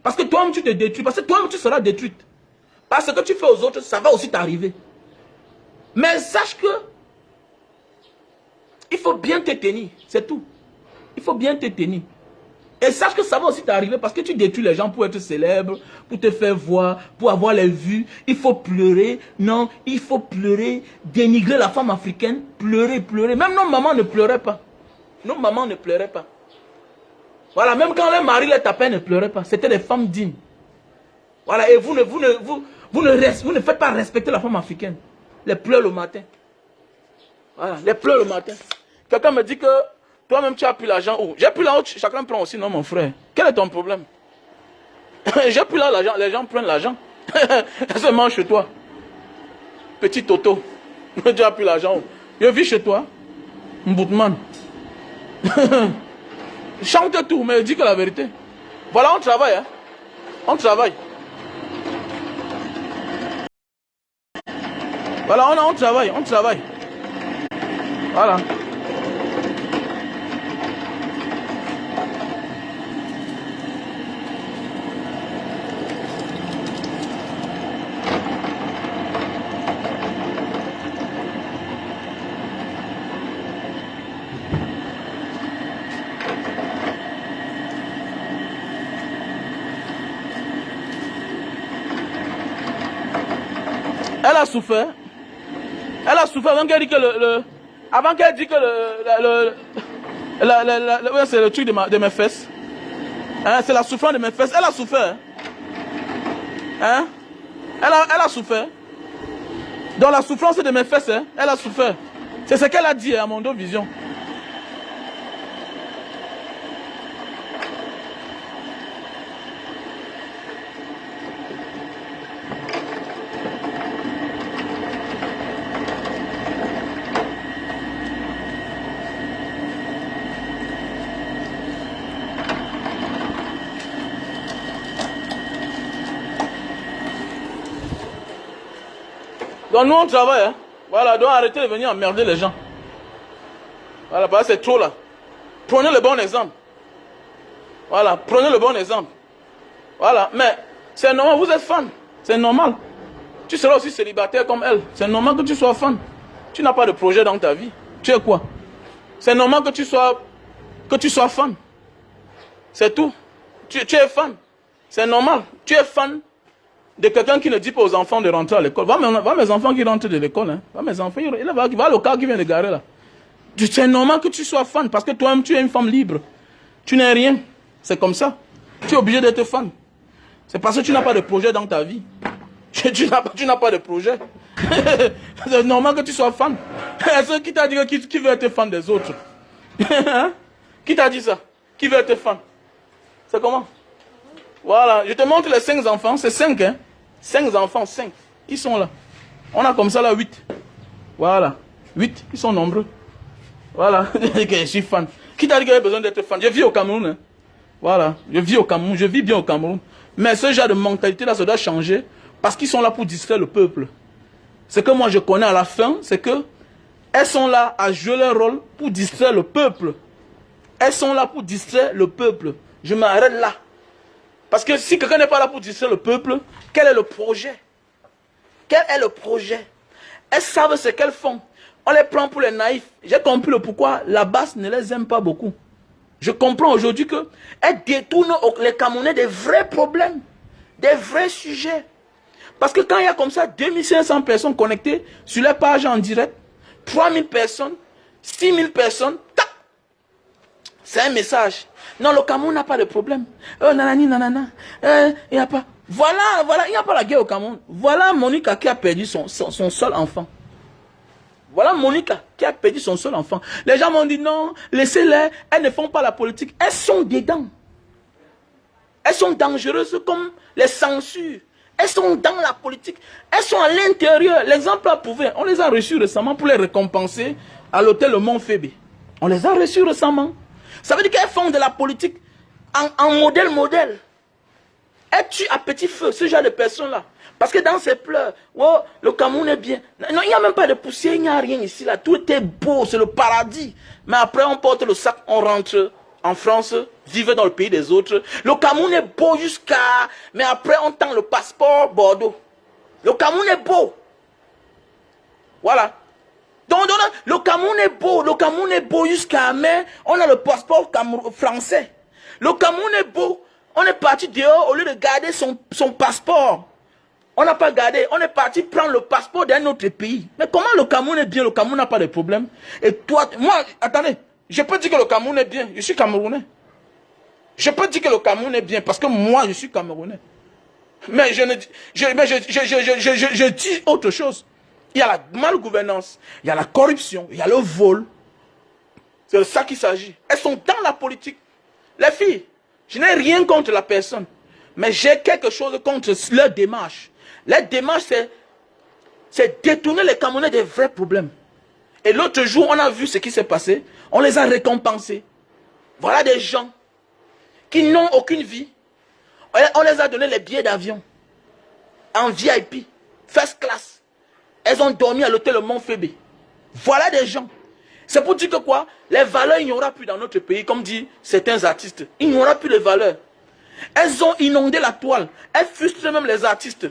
Parce que toi-même, tu te détruis. Parce que toi-même, tu seras détruite. Parce que tu fais aux autres, ça va aussi t'arriver. Mais sache que il faut bien te tenir. C'est tout. Il faut bien te tenir. Et sache que ça va aussi t'arriver parce que tu détruis les gens pour être célèbre, pour te faire voir, pour avoir les vues. Il faut pleurer. Non, il faut pleurer. Dénigrer la femme africaine. Pleurer. Même nos mamans ne pleuraient pas. Nos mamans ne pleuraient pas. Voilà, même quand les maris les tapaient, ne pleuraient pas. C'était des femmes dignes. Voilà, et vous ne faites pas respecter la femme africaine. Les pleurs le matin. Voilà, les pleurs le matin. Quelqu'un me dit que toi-même tu as pris l'argent où? J'ai pris l'argent, chacun prend aussi, non mon frère. Quel est ton problème? J'ai pris l'argent, les gens prennent l'argent. C'est mange chez toi. Petit Toto. Tu as pris l'argent où? Je vis chez toi. Mboutman. Chante tout, mais dis que la vérité. Voilà, on travaille. Hein? On travaille. Voilà, on travaille. Voilà. Elle a souffert. Elle a souffert avant qu'elle dise que avant qu'elle dise que c'est le truc de mes fesses. Hein, c'est la souffrance de mes fesses. Elle a souffert. Hein? Elle a souffert. Dans la souffrance de mes fesses, hein, elle a souffert. C'est ce qu'elle a dit à Mondo Vision. Donc nous on travaille, hein. Voilà, donc arrêtez de venir emmerder les gens. Voilà, parce que c'est trop là. Prenez le bon exemple. Voilà, prenez le bon exemple. Voilà, mais c'est normal, vous êtes fan. C'est normal. Tu seras aussi célibataire comme elle. C'est normal que tu sois fan. Tu n'as pas de projet dans ta vie. Tu es quoi? C'est normal que tu sois fan. C'est tout. Tu es fan. C'est normal. Tu es fan de quelqu'un qui ne dit pas aux enfants de rentrer à l'école. Va mes enfants qui rentrent de l'école. Hein. Va mes enfants, va le car qui vient de garer là. C'est normal que tu sois fan parce que toi-même tu es une femme libre. Tu n'es rien. C'est comme ça. Tu es obligé d'être fan. C'est parce que tu n'as pas de projet dans ta vie. Tu n'as pas de projet. C'est normal que tu sois fan. Qui t'a dit qui veut être fan des autres? Qui t'a dit ça? Qui veut être fan? C'est comment? Voilà, je te montre les 5 enfants. C'est 5, hein. 5 enfants, 5. Ils sont là. On a comme ça là 8. Voilà. 8, ils sont nombreux. Voilà. Je suis fan. Qui t'a dit qu'il y avait besoin d'être fan? Je vis au Cameroun. Hein. Voilà. Je vis au Cameroun. Je vis bien au Cameroun. Mais ce genre de mentalité là, ça doit changer. Parce qu'ils sont là pour distraire le peuple. Ce que moi je connais à la fin, c'est que elles sont là à jouer leur rôle pour distraire le peuple. Elles sont là pour distraire le peuple. Je m'arrête là. Parce que si quelqu'un n'est pas là pour distraire le peuple, quel est le projet? Quel est le projet? Elles savent ce qu'elles font. On les prend pour les naïfs. J'ai compris le pourquoi la base ne les aime pas beaucoup. Je comprends aujourd'hui qu'elles détournent les Camerounais des vrais problèmes, des vrais sujets. Parce que quand il y a comme ça 2500 personnes connectées sur les pages en direct, 3000 personnes, 6000 personnes, tac, c'est un message. Non, le Cameroun n'a pas de problème. Nanani, nanana. Il n'y a pas. Voilà, il n'y a pas la guerre au Cameroun. Voilà Monica qui a perdu son seul enfant. Voilà Monica qui a perdu son seul enfant. Les gens m'ont dit non, laissez-les, elles ne font pas la politique. Elles sont dedans. Elles sont dangereuses comme les censures. Elles sont dans la politique. Elles sont à l'intérieur. L'exemple a prouvé. On les a reçus récemment pour les récompenser à l'hôtel Le Mont Phébé. On les a reçus récemment. Ça veut dire qu'elles font de la politique en modèle. Elles tuent à petit feu ce genre de personnes-là. Parce que dans ces pleurs, oh, le Cameroun est bien. Non, il n'y a même pas de poussière, il n'y a rien ici. Là. Tout est beau, c'est le paradis. Mais après, on porte le sac, on rentre en France, vivre dans le pays des autres. Le Cameroun est beau jusqu'à... Mais après, on tend le passeport Bordeaux. Le Cameroun est beau. Voilà. Donc, le Cameroun est beau jusqu'à... Mais on a le passeport français. Le Cameroun est beau. On est parti dehors au lieu de garder son passeport. On n'a pas gardé. On est parti prendre le passeport d'un autre pays. Mais comment le Cameroun est bien? Le Cameroun n'a pas de problème. Et toi, moi, attendez. Je peux dire que le Cameroun est bien. Je suis Camerounais. Je peux dire que le Cameroun est bien parce que moi, je suis Camerounais. Mais je dis autre chose. Il y a la malgouvernance, il y a la corruption, il y a le vol. C'est de ça qu'il s'agit. Elles sont dans la politique. Les filles, je n'ai rien contre la personne. Mais j'ai quelque chose contre leur démarche. Leur démarche, c'est détourner les Camerounais des vrais problèmes. Et l'autre jour, on a vu ce qui s'est passé. On les a récompensés. Voilà des gens qui n'ont aucune vie. On les a donné les billets d'avion. En VIP. First class. Elles ont dormi à l'hôtel Le Mont Phébé. Voilà des gens. C'est pour dire que quoi? Les valeurs, il n'y aura plus dans notre pays. Comme disent certains artistes. Il n'y aura plus de valeurs. Elles ont inondé la toile. Elles frustrent même les artistes.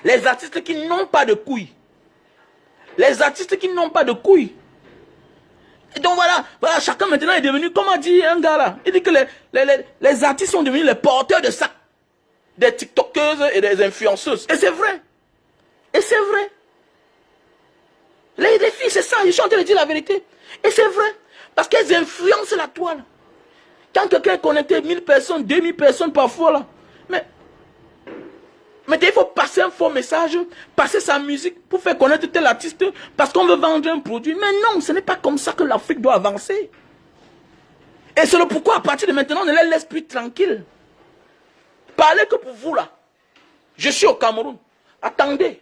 Les artistes qui n'ont pas de couilles. Les artistes qui n'ont pas de couilles. Et donc voilà, chacun maintenant est devenu, comme a dit un gars là, il dit que les artistes sont devenus les porteurs de sacs. Des tiktokeuses et des influenceuses. Et c'est vrai. Et c'est vrai. Les filles, c'est ça, je suis en train de dire la vérité. Et c'est vrai. Parce qu'elles influencent la toile. Quand quelqu'un est connecté, 1000 personnes, 2000 personnes parfois là. Mais il faut passer un faux message, passer sa musique pour faire connaître tel artiste parce qu'on veut vendre un produit. Mais non, ce n'est pas comme ça que l'Afrique doit avancer. Et c'est le pourquoi à partir de maintenant, on ne les laisse plus tranquilles. Parlez que pour vous là. Je suis au Cameroun. Attendez.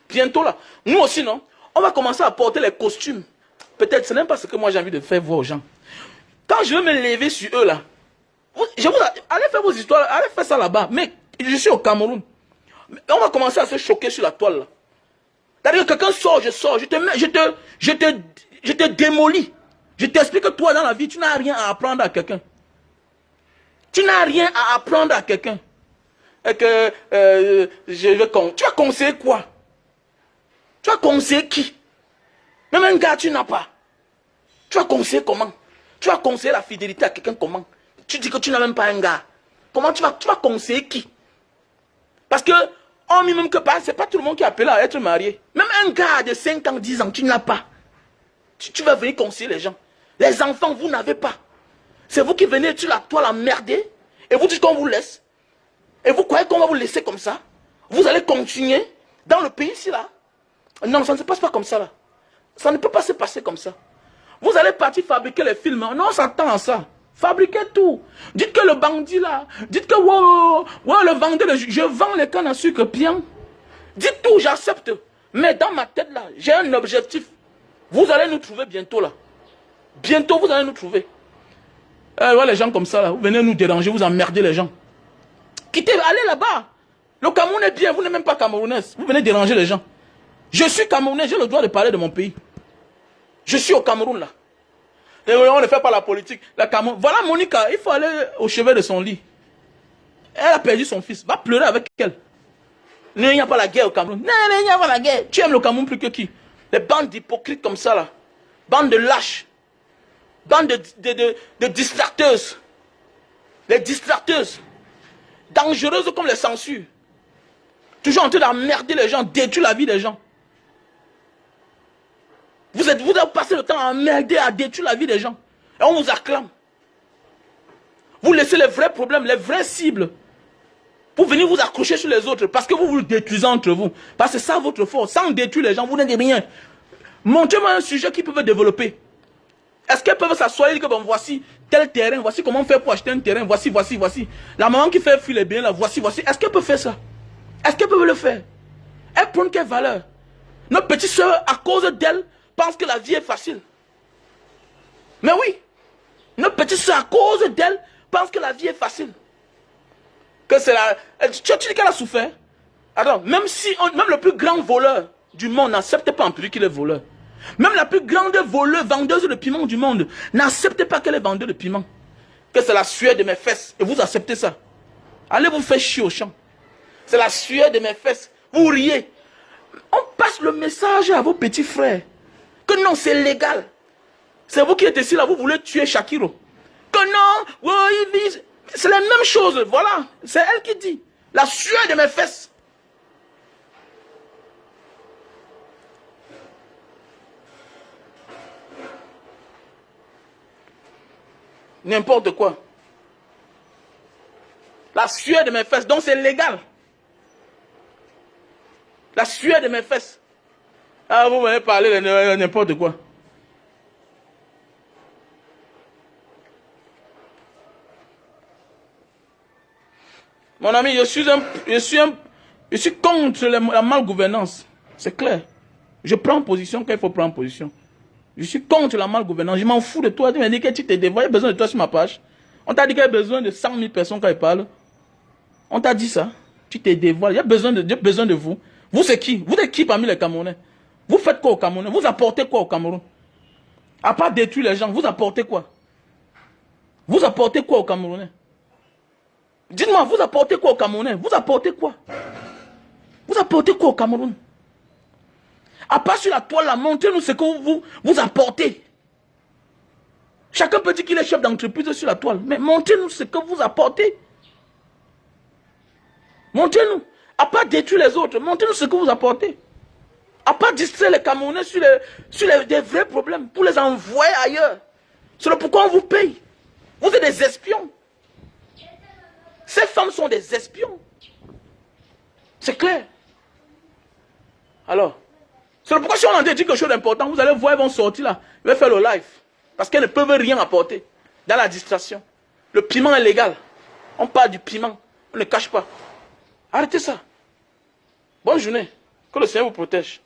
Bientôt là. Nous aussi non. On va commencer à porter les costumes. Peut-être ce n'est pas ce que moi j'ai envie de faire voir aux gens. Quand je veux me lever sur eux là, allez faire vos histoires, allez faire ça là-bas. Mais je suis au Cameroun. On va commencer à se choquer sur la toile là. C'est-à-dire que quelqu'un sort, je sors, je te démolis. Je t'explique que toi dans la vie, tu n'as rien à apprendre à quelqu'un. Tu n'as rien à apprendre à quelqu'un. Et que tu vas conseiller quoi? Tu vas conseiller qui? Même un gars, tu n'as pas. Tu vas conseiller comment? Tu vas conseiller la fidélité à quelqu'un comment? Tu dis que tu n'as même pas un gars. Comment tu vas conseiller qui? Parce que, même que pas, c'est pas tout le monde qui est appelé à être marié. Même un gars de 5 ans, 10 ans, tu n'as pas. Tu vas venir conseiller les gens. Les enfants, vous n'avez pas. C'est vous qui venez sur la toile emmerder. Et vous dites qu'on vous laisse. Et vous croyez qu'on va vous laisser comme ça? Vous allez continuer dans le pays ici là? Non, ça ne se passe pas comme ça là. Ça ne peut pas se passer comme ça. Vous allez partir fabriquer les films. Non, on s'attend à ça. Fabriquez tout. Dites que le bandit là, dites que le vendeur, je vends les cannes à sucre bien. Dites tout, j'accepte. Mais dans ma tête là, j'ai un objectif. Vous allez nous trouver bientôt là. Bientôt vous allez nous trouver. Les gens comme ça là, vous venez nous déranger, vous emmerdez les gens. Quittez, allez là-bas. Le Cameroun est bien, vous n'êtes même pas camerounaise. Vous venez déranger les gens. Je suis camerounais, j'ai le droit de parler de mon pays. Je suis au Cameroun là. Et on ne fait pas la politique. Voilà Monica, il faut aller au chevet de son lit. Elle a perdu son fils. Va pleurer avec elle. Il n'y a pas la guerre au Cameroun. Non, il n'y a pas la guerre. Tu aimes le Cameroun plus que qui? Les bandes d'hypocrites comme ça là. Bandes de lâches. Bandes de distracteuses. Les distracteuses. Dangereuses comme les censures. Toujours en train d'emmerder les gens, détruire la vie des gens. Vous avez passé le temps à emmerder, à détruire la vie des gens. Et on vous acclame. Vous laissez les vrais problèmes, les vraies cibles, pour venir vous accrocher sur les autres, parce que vous vous détruisez entre vous. Parce que c'est ça votre force. Sans détruire les gens, vous n'êtes rien. Montrez-moi un sujet qu'ils peuvent développer. Est-ce qu'ils peuvent s'asseoir et dire que bon, voici tel terrain, voici comment faire pour acheter un terrain, voici. La maman qui fait fuir les biens, là, voici. Est-ce qu'elle peut faire ça? Est-ce qu'elle peut le faire? Elle prend quelle valeur? Notre petite soeur, à cause d'elle, pense que la vie est facile. Mais oui, notre petite soeur, à cause d'elle, pense que la vie est facile. Que c'est la... Tu dis qu'elle a souffert? Alors, même le plus grand voleur du monde n'accepte pas en public qu'il est voleur. Même la plus grande vendeuse de piment du monde n'accepte pas qu'elle est vendeuse de piment. Que c'est la sueur de mes fesses. Et vous acceptez ça. Allez vous faire chier au champ. C'est la sueur de mes fesses. Vous riez. On passe le message à vos petits frères. Que non, c'est légal. C'est vous qui êtes ici là, vous voulez tuer Shakiro. Que non, c'est la même chose. Voilà, c'est elle qui dit. La sueur de mes fesses. N'importe quoi. La sueur de mes fesses, donc c'est légal. La sueur de mes fesses. Ah, vous m'avez parlé de n'importe quoi. Mon ami, je suis contre la malgouvernance. C'est clair. Je prends position quand il faut prendre position. Je suis contre la malgouvernance. Je m'en fous de toi. Tu m'as dit que tu t'es dévoilé. Il y a besoin de toi sur ma page. On t'a dit qu'il y a besoin de 100 000 personnes quand ils parlent. On t'a dit ça. Tu t'es dévoilé. Il y a besoin de vous. Vous, c'est qui? Vous êtes qui parmi les Camerounais? Vous faites quoi au Cameroun? Vous apportez quoi au Cameroun? À part détruire les gens, vous apportez quoi? Vous apportez quoi au Camerounais? Dites-moi, vous apportez quoi au Camerounais? Vous apportez quoi? Vous apportez quoi au Cameroun? À part sur la toile, là, montrez-nous ce que vous apportez. Chacun peut dire qu'il est chef d'entreprise sur la toile. Mais montrez-nous ce que vous apportez. Montrez-nous. À part détruire les autres, montrez-nous ce que vous apportez. À part distraire les Camerounais sur des vrais problèmes, pour les envoyer ailleurs. C'est pourquoi on vous paye. Vous êtes des espions. Ces femmes sont des espions. C'est clair. Alors, c'est pourquoi si on en dit quelque chose d'important, vous allez voir, ils vont sortir là. Ils vont faire le live. Parce qu'elles ne peuvent rien apporter dans la distraction. Le piment est légal. On parle du piment. On ne cache pas. Arrêtez ça. Bonne journée. Que le Seigneur vous protège.